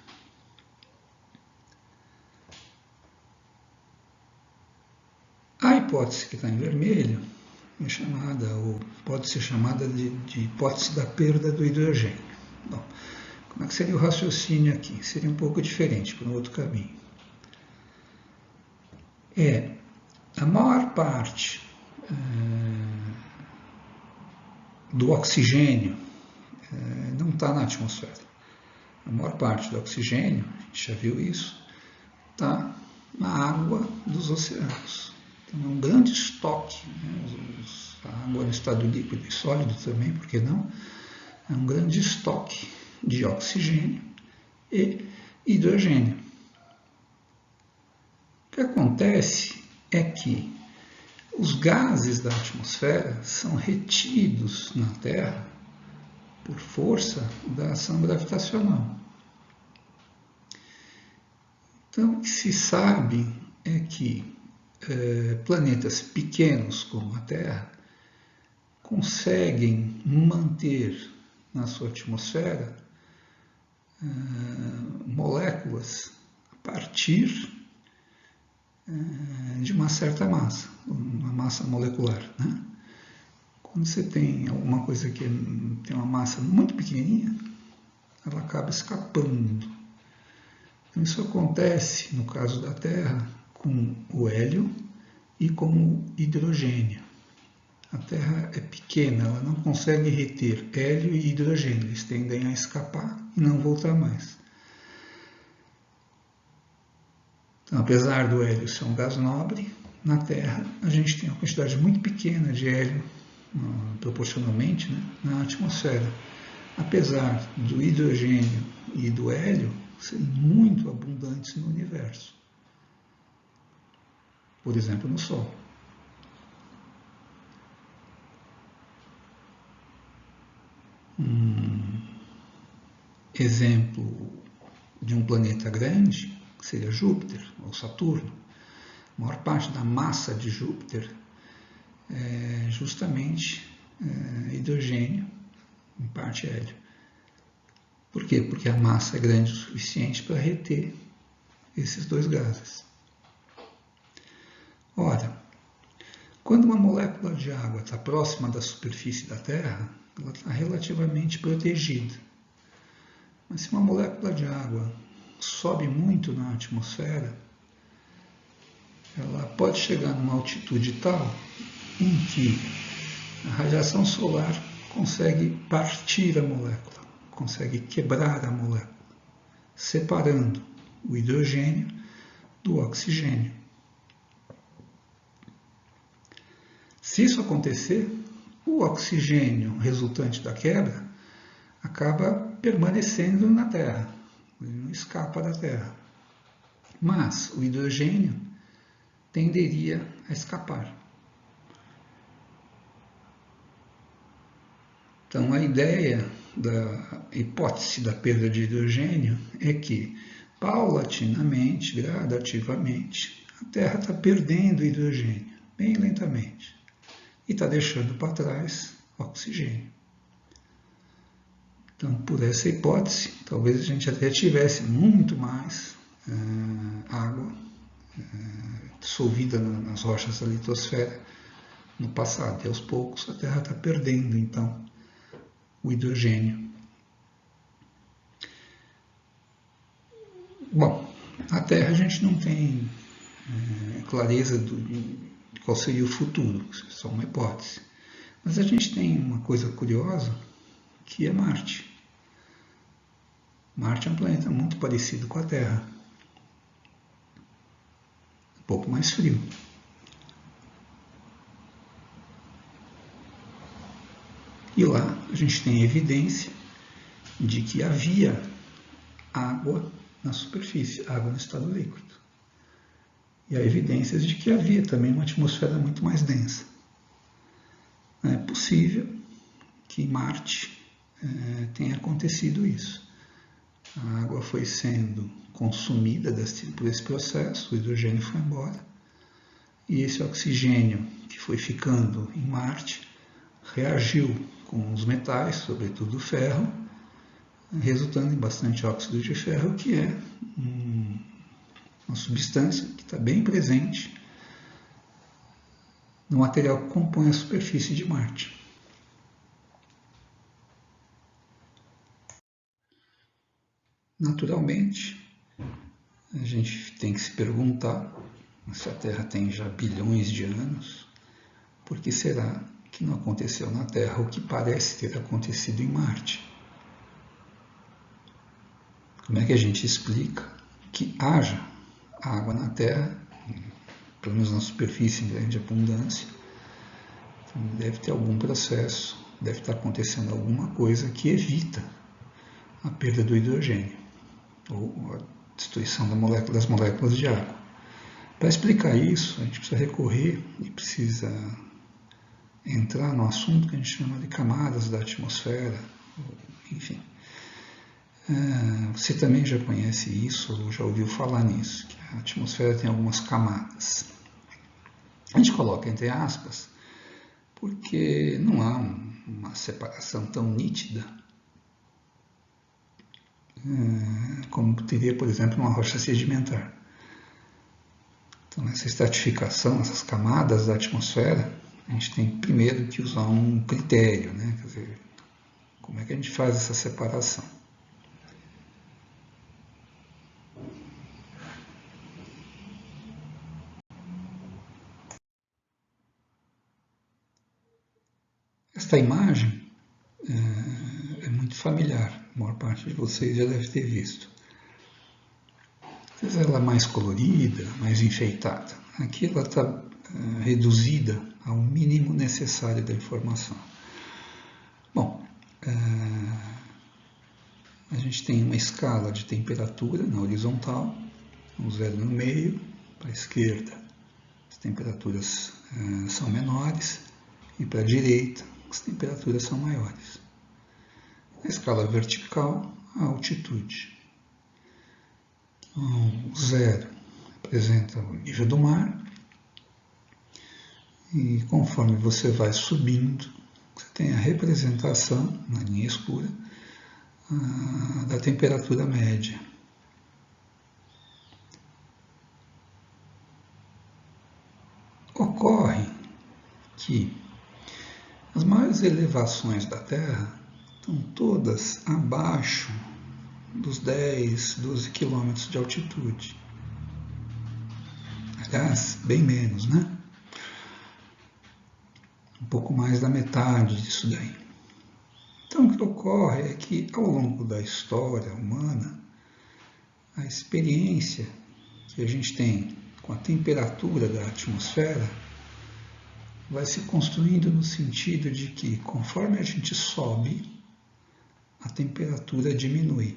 A hipótese que está em vermelho é chamada, ou pode ser chamada de hipótese da perda do hidrogênio. Bom, como é que seria o raciocínio aqui? Seria um pouco diferente, por um outro caminho. A maior parte do oxigênio não está na atmosfera. A maior parte do oxigênio, a gente já viu isso, está na água dos oceanos. Então, é um grande estoque, né? A água no estado líquido e sólido também, por que não? É um grande estoque de oxigênio e hidrogênio. O que acontece é que os gases da atmosfera são retidos na Terra por força da ação gravitacional. Então, o que se sabe é que planetas pequenos como a Terra conseguem manter na sua atmosfera moléculas a partir de uma certa massa, uma massa molecular, né? Quando você tem alguma coisa que tem uma massa muito pequenininha, ela acaba escapando. Então, isso acontece, no caso da Terra, com o hélio e com o hidrogênio. A Terra é pequena, ela não consegue reter hélio e hidrogênio, eles tendem a escapar e não voltar mais. Então, apesar do hélio ser um gás nobre, na Terra a gente tem uma quantidade muito pequena de hélio, proporcionalmente, né, na atmosfera. Apesar do hidrogênio e do hélio serem muito abundantes no universo. Por exemplo, no Sol. Um exemplo de um planeta grande seria Júpiter ou Saturno. A maior parte da massa de Júpiter é justamente hidrogênio, em parte hélio. Por quê? Porque a massa é grande o suficiente para reter esses dois gases. Ora, Quando uma molécula de água está próxima da superfície da Terra, ela está relativamente protegida. Mas se uma molécula de água sobe muito na atmosfera, ela pode chegar numa altitude tal em que a radiação solar consegue partir a molécula, consegue quebrar a molécula, separando o hidrogênio do oxigênio. Se isso acontecer, o oxigênio resultante da quebra acaba permanecendo na Terra, ele não escapa da Terra. Mas o hidrogênio tenderia a escapar. Então, a ideia da hipótese da perda de hidrogênio é que, paulatinamente, gradativamente, a Terra está perdendo hidrogênio, bem lentamente, e está deixando para trás oxigênio. Então, por essa hipótese, talvez a gente até tivesse muito mais água dissolvida nas rochas da litosfera no passado. E aos poucos a Terra está perdendo, então, o hidrogênio. Bom, na Terra a gente não tem clareza de qual seria o futuro, isso é só uma hipótese. Mas a gente tem uma coisa curiosa, que é Marte. Marte é um planeta muito parecido com a Terra. Um pouco mais frio. E lá a gente tem evidência de que havia água na superfície, água no estado líquido. E há evidências de que havia também uma atmosfera muito mais densa. É possível que em Marte tenha acontecido isso. A água foi sendo consumida por esse processo, o hidrogênio foi embora, e esse oxigênio que foi ficando em Marte reagiu com os metais, sobretudo o ferro, resultando em bastante óxido de ferro, que é uma substância que está bem presente no material que compõe a superfície de Marte. Naturalmente, a gente tem que se perguntar, se a Terra tem já bilhões de anos, por que será que não aconteceu na Terra o que parece ter acontecido em Marte? Como é que a gente explica que haja água na Terra, pelo menos na superfície em grande abundância? Então, deve ter algum processo, deve estar acontecendo alguma coisa que evita a perda do hidrogênio, ou a destruição das moléculas de água. Para explicar isso, a gente precisa recorrer e precisa entrar no assunto que a gente chama de camadas da atmosfera, enfim. Você também já conhece isso, ou já ouviu falar nisso, que a atmosfera tem algumas camadas. A gente coloca entre aspas, porque não há uma separação tão nítida como teria, por exemplo, uma rocha sedimentar. Então, essa estratificação, essas camadas da atmosfera, a gente tem primeiro que usar um critério, né? Quer dizer, como é que a gente faz essa separação? Esta imagem é muito familiar, a maior parte de vocês já deve ter visto. Às vezes ela é mais colorida, mais enfeitada. Aqui ela está reduzida ao mínimo necessário da informação. Bom, a gente tem uma escala de temperatura na horizontal, um zero no meio, para a esquerda as temperaturas são menores e para a direita as temperaturas são maiores. Na escala vertical, a altitude. Então, zero representa o nível do mar e conforme você vai subindo, você tem a representação na linha escura da temperatura média. Ocorre que as maiores elevações da Terra estão todas abaixo dos 10, 12 quilômetros de altitude. Aliás, bem menos, né? Um pouco mais da metade disso daí. Então, o que ocorre é que, ao longo da história humana, a experiência que a gente tem com a temperatura da atmosfera vai se construindo no sentido de que, conforme a gente sobe, a temperatura diminui.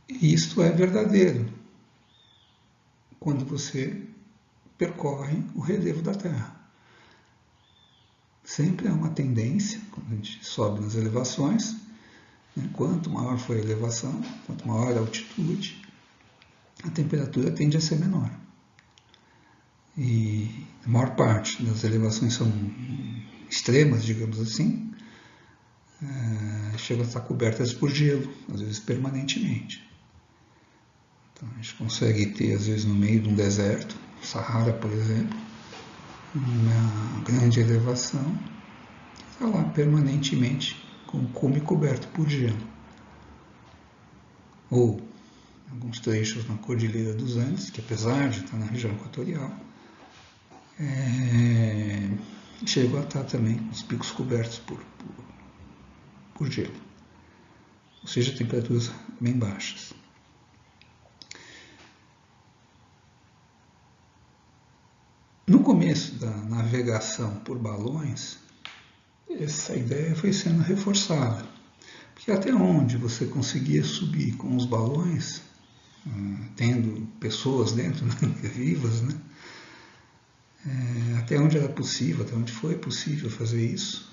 E isto é verdadeiro quando você percorre o relevo da Terra. Sempre há uma tendência, quando a gente sobe nas elevações, né, quanto maior for a elevação, quanto maior a altitude, a temperatura tende a ser menor. E a maior parte das elevações são extremas, digamos assim, chegam a estar cobertas por gelo, às vezes permanentemente. Então, a gente consegue ter, às vezes, no meio de um deserto, Saara, por exemplo, uma grande elevação, que está lá permanentemente com o cume coberto por gelo. Ou alguns trechos na Cordilheira dos Andes, que apesar de estar na região equatorial, chegam a estar também com os picos cobertos por gelo. Ou seja, temperaturas bem baixas. No começo da navegação por balões, essa ideia foi sendo reforçada. Porque até onde você conseguia subir com os balões, tendo pessoas dentro, né, vivas, né? Até onde era possível, até onde foi possível fazer isso,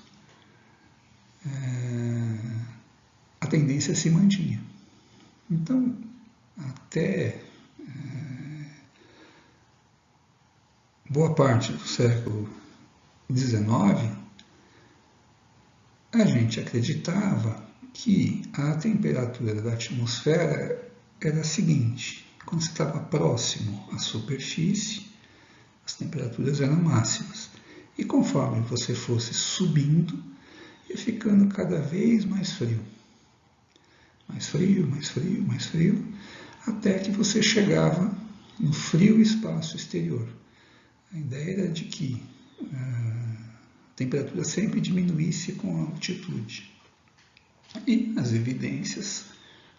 a tendência se mantinha. Então, até boa parte do século XIX, a gente acreditava que a temperatura da atmosfera era a seguinte: quando você estava próximo à superfície, as temperaturas eram máximas. E conforme você fosse subindo, ia ficando cada vez mais frio. Mais frio, mais frio, mais frio, até que você chegava no frio espaço exterior. A ideia era de que a temperatura sempre diminuísse com a altitude. E as evidências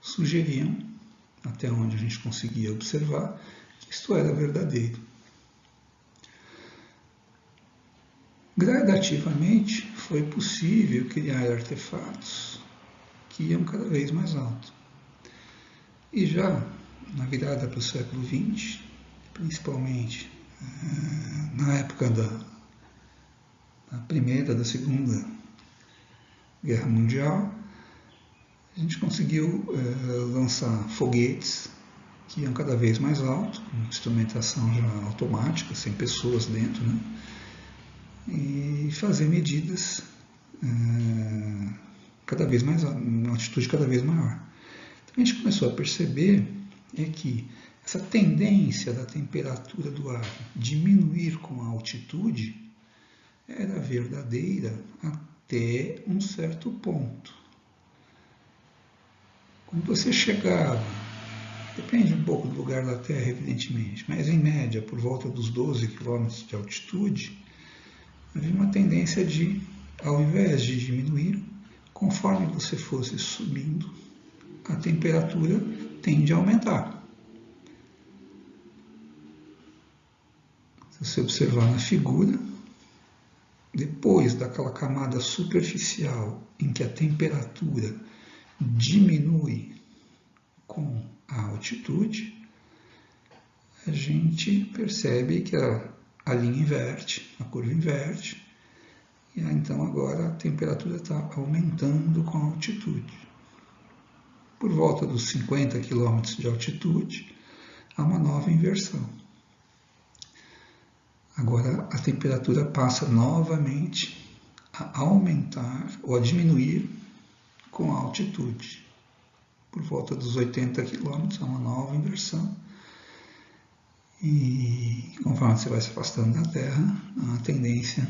sugeriam, até onde a gente conseguia observar, que isto era verdadeiro. Gradativamente foi possível criar artefatos que iam cada vez mais alto. E já na virada para o século XX, principalmente na época da Primeira, da Segunda Guerra Mundial, a gente conseguiu lançar foguetes que iam cada vez mais alto, com instrumentação já automática, sem pessoas dentro, né? E fazer medidas cada vez mais, uma altitude cada vez maior. Então a gente começou a perceber que essa tendência da temperatura do ar diminuir com a altitude era verdadeira até um certo ponto. Quando você chegava, depende um pouco do lugar da Terra, evidentemente, mas em média, por volta dos 12 km de altitude, havia uma tendência de, ao invés de diminuir, conforme você fosse subindo, a temperatura tende a aumentar. Se você observar na figura, depois daquela camada superficial em que a temperatura diminui com a altitude, a gente percebe que a linha inverte, a curva inverte, e então agora a temperatura está aumentando com a altitude. Por volta dos 50 km de altitude, há uma nova inversão. Agora a temperatura passa novamente a aumentar ou a diminuir com a altitude. Por volta dos 80 km, há uma nova inversão. E conforme você vai se afastando da Terra, há a tendência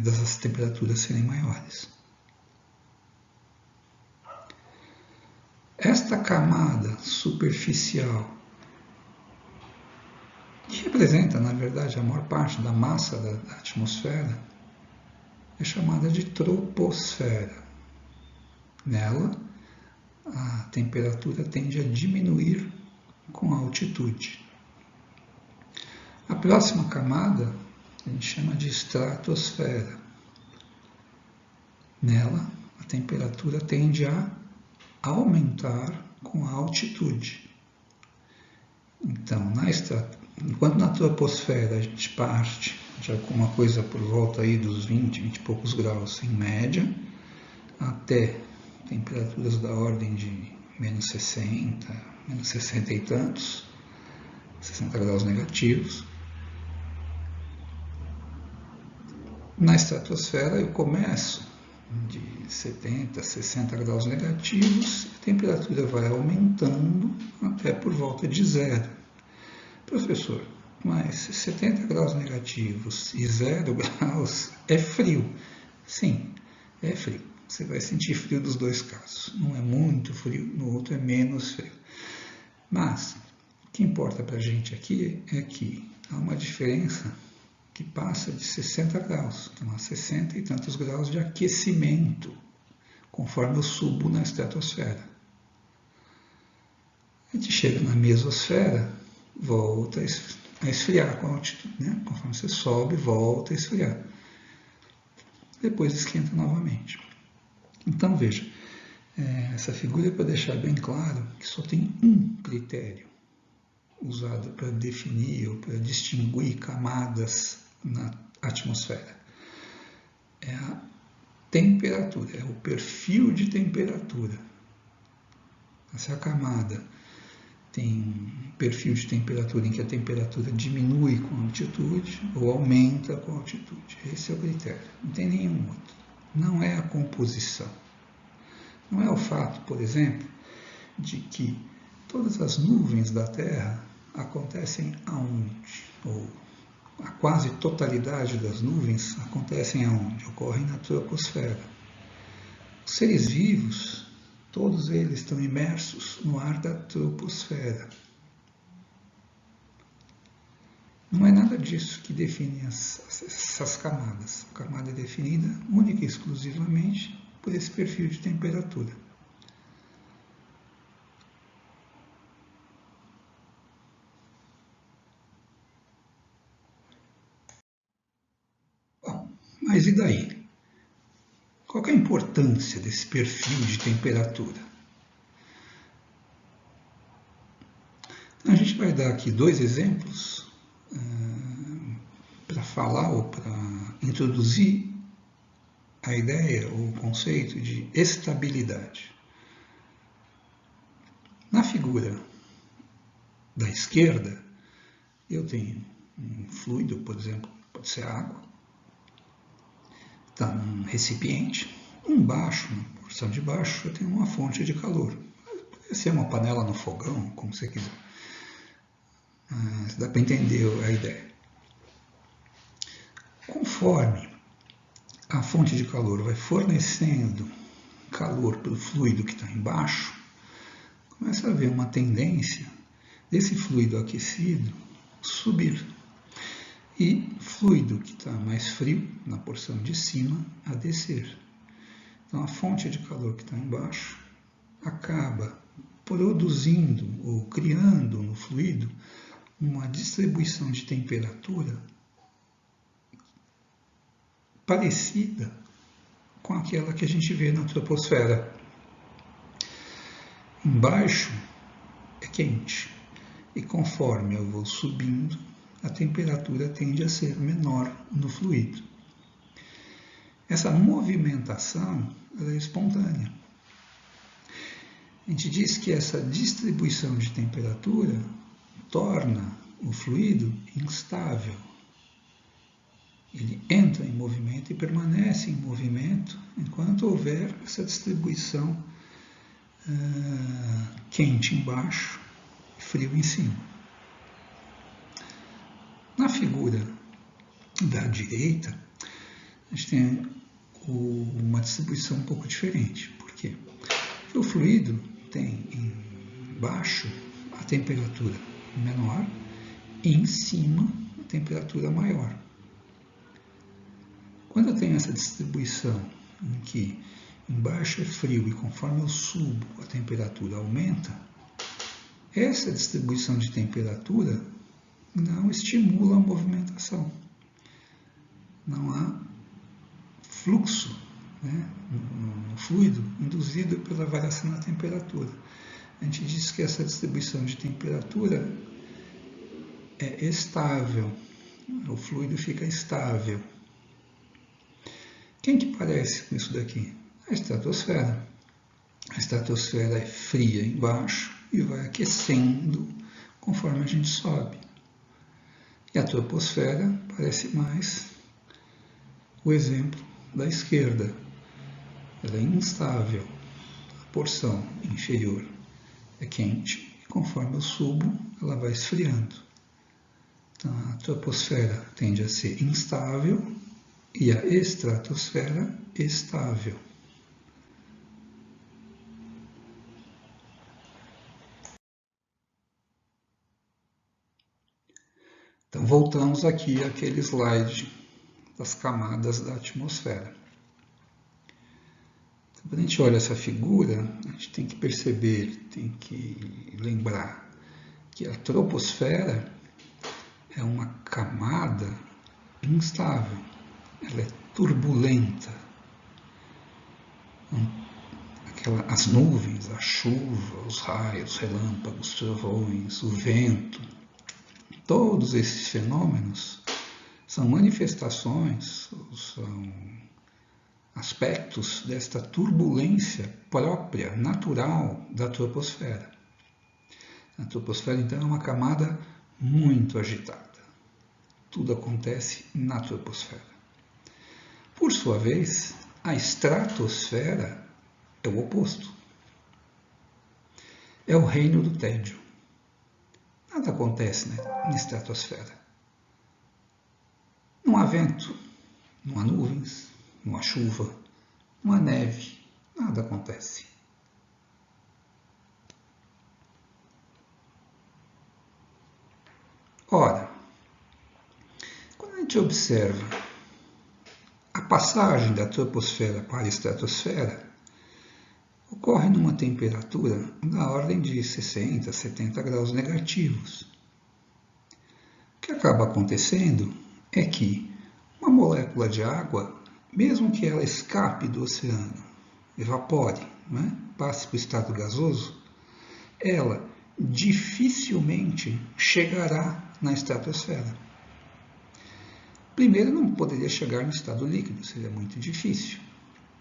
dessas temperaturas serem maiores. Esta camada superficial, que representa, na verdade, a maior parte da massa da atmosfera, é chamada de troposfera. Nela, a temperatura tende a diminuir com a altitude. A próxima camada a gente chama de estratosfera. Nela, a temperatura tende a aumentar com a altitude. Então, enquanto na troposfera a gente parte de alguma coisa por volta aí dos 20 e poucos graus em média, até temperaturas da ordem de menos 60, menos 60 e tantos, 60 graus negativos. Na estratosfera eu começo de 70, 60 graus negativos, a temperatura vai aumentando até por volta de zero. Professor, mas 70 graus negativos e 0 graus é frio? Sim, é frio. Você vai sentir frio dos dois casos. Não é muito frio, no outro é menos frio. Mas o que importa para a gente aqui é que há uma diferença que passa de 60 graus, então há 60 e tantos graus de aquecimento, conforme eu subo na estratosfera. A gente chega na mesosfera, volta a esfriar com a altitude, né? Conforme você sobe, volta a esfriar. Depois esquenta novamente. Então veja, essa figura é para deixar bem claro que só tem um critério usado para definir ou para distinguir camadas na atmosfera. É a temperatura, é o perfil de temperatura. Se a camada tem um perfil de temperatura em que a temperatura diminui com a altitude ou aumenta com a altitude. Esse é o critério, não tem nenhum outro. Não é a composição. Não é o fato, por exemplo, de que todas as nuvens da Terra acontecem aonde? Ou a quase totalidade das nuvens acontecem aonde? Ocorrem na troposfera. Os seres vivos, todos eles estão imersos no ar da troposfera. Não é nada disso que define essas camadas. A camada é definida única e exclusivamente por esse perfil de temperatura. Bom, mas e daí? Qual é a importância desse perfil de temperatura? A gente vai dar aqui dois exemplos para falar ou para introduzir a ideia ou o conceito de estabilidade. Na figura da esquerda, eu tenho um fluido, por exemplo, pode ser água, está num recipiente. Embaixo, na porção de baixo, eu tenho uma fonte de calor. Pode ser uma panela no fogão, como você quiser. Mas dá para entender a ideia. Conforme a fonte de calor vai fornecendo calor para o fluido que está embaixo, começa a haver uma tendência desse fluido aquecido subir. E fluido que está mais frio, na porção de cima, a descer. Então a fonte de calor que está embaixo acaba produzindo ou criando no fluido uma distribuição de temperatura parecida com aquela que a gente vê na troposfera. Embaixo é quente e conforme eu vou subindo, a temperatura tende a ser menor no fluido. Essa movimentação ela é espontânea. A gente diz que essa distribuição de temperatura torna o fluido instável. Ele entra em movimento e permanece em movimento enquanto houver essa distribuição quente embaixo e frio em cima. Na figura da direita, a gente tem uma distribuição um pouco diferente. Por quê? Porque o fluido tem embaixo a temperatura menor e em cima a temperatura maior. Quando eu tenho essa distribuição em que embaixo é frio e conforme eu subo a temperatura aumenta, essa distribuição de temperatura não estimula a movimentação. Não há fluxo, né, no fluido induzido pela variação na temperatura. A gente diz que essa distribuição de temperatura é estável, o fluido fica estável. Quem que parece com isso daqui? A estratosfera. A estratosfera é fria embaixo e vai aquecendo conforme a gente sobe. E a troposfera parece mais o exemplo da esquerda. Ela é instável. A porção inferior é quente e conforme eu subo, ela vai esfriando. Então, a troposfera tende a ser instável e a estratosfera estável. Então, voltamos aqui àquele slide das camadas da atmosfera. Então, quando a gente olha essa figura, a gente tem que perceber, tem que lembrar que a troposfera é uma camada instável, ela é turbulenta. As nuvens, a chuva, os raios, relâmpagos, trovões, o vento, todos esses fenômenos são manifestações, são aspectos desta turbulência própria, natural da troposfera. A troposfera, então, é uma camada muito agitada. Tudo acontece na troposfera. Por sua vez, a estratosfera é o oposto. É o reino do tédio. Nada acontece, né, na estratosfera. Não há vento, não há nuvens, não há chuva, não há neve, nada acontece. Ora, quando a gente observa a passagem da troposfera para a estratosfera, ocorre numa temperatura da ordem de 60, 70 graus negativos. O que acaba acontecendo é que uma molécula de água, mesmo que ela escape do oceano, evapore, né, passe para o estado gasoso, ela dificilmente chegará na estratosfera. Primeiro, não poderia chegar no estado líquido, seria muito difícil,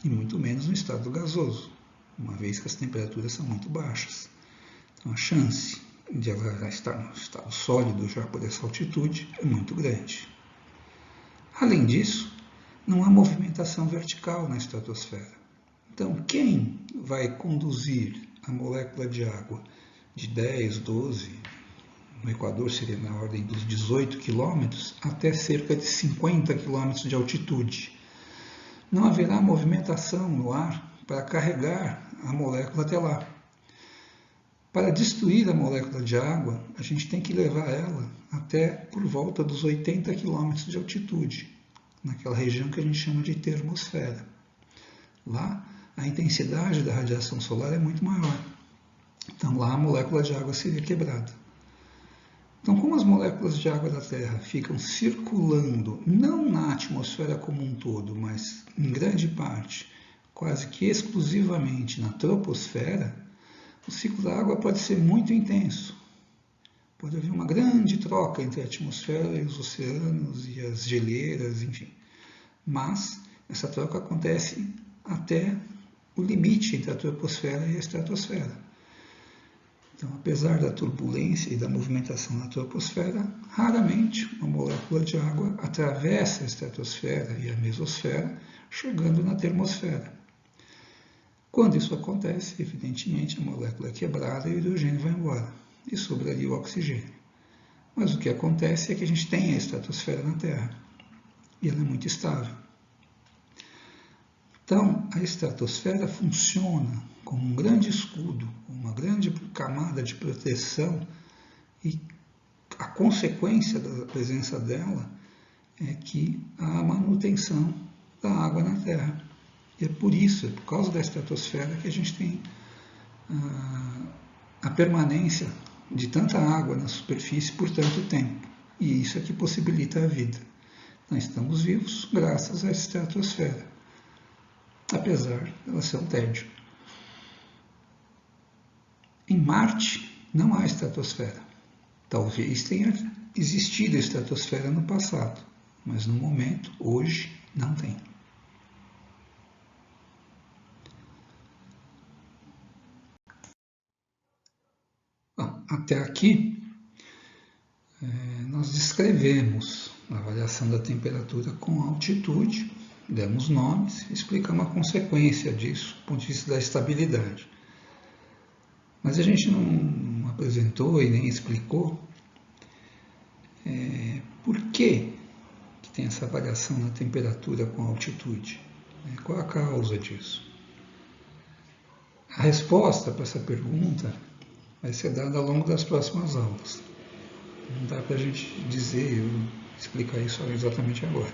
e muito menos no estado gasoso, uma vez que as temperaturas são muito baixas. Então, a chance de ela estar no estado sólido já por essa altitude é muito grande. Além disso, não há movimentação vertical na estratosfera. Então, quem vai conduzir a molécula de água de 10, 12, no Equador seria na ordem dos 18 quilômetros, até cerca de 50 quilômetros de altitude? Não haverá movimentação no ar para carregar a molécula até lá. Para destruir a molécula de água, a gente tem que levar ela até por volta dos 80 quilômetros de altitude, naquela região que a gente chama de termosfera. Lá, a intensidade da radiação solar é muito maior. Então, lá a molécula de água seria quebrada. Então, como as moléculas de água da Terra ficam circulando, não na atmosfera como um todo, mas em grande parte, quase que exclusivamente na troposfera, o ciclo da água pode ser muito intenso. Pode haver uma grande troca entre a atmosfera e os oceanos e as geleiras, enfim. Mas essa troca acontece até o limite entre a troposfera e a estratosfera. Então, apesar da turbulência e da movimentação na troposfera, raramente uma molécula de água atravessa a estratosfera e a mesosfera, chegando na termosfera. Quando isso acontece, evidentemente, a molécula é quebrada e o hidrogênio vai embora, e sobraria o oxigênio. Mas o que acontece é que a gente tem a estratosfera na Terra e ela é muito estável. Então, a estratosfera funciona como um grande escudo, uma grande camada de proteção, e a consequência da presença dela é que há manutenção da água na Terra. E é por isso, é por causa da estratosfera, que a gente tem a permanência de tanta água na superfície por tanto tempo. E isso é que possibilita a vida. Nós estamos vivos graças à estratosfera, apesar de ela ser um tédio. Em Marte não há estratosfera. Talvez tenha existido a estratosfera no passado, mas no momento, hoje, não tem. Bom, até aqui, nós descrevemos a variação da temperatura com altitude, demos nomes, explicamos a consequência disso, do ponto de vista da estabilidade. Mas a gente não apresentou e nem explicou por que tem essa variação na temperatura com altitude. Qual a causa disso? A resposta para essa pergunta vai ser dada ao longo das próximas aulas. Não dá para a gente dizer, explicar isso exatamente agora.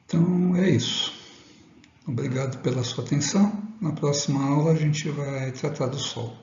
Então é isso. Obrigado pela sua atenção. Na próxima aula a gente vai tratar do Sol.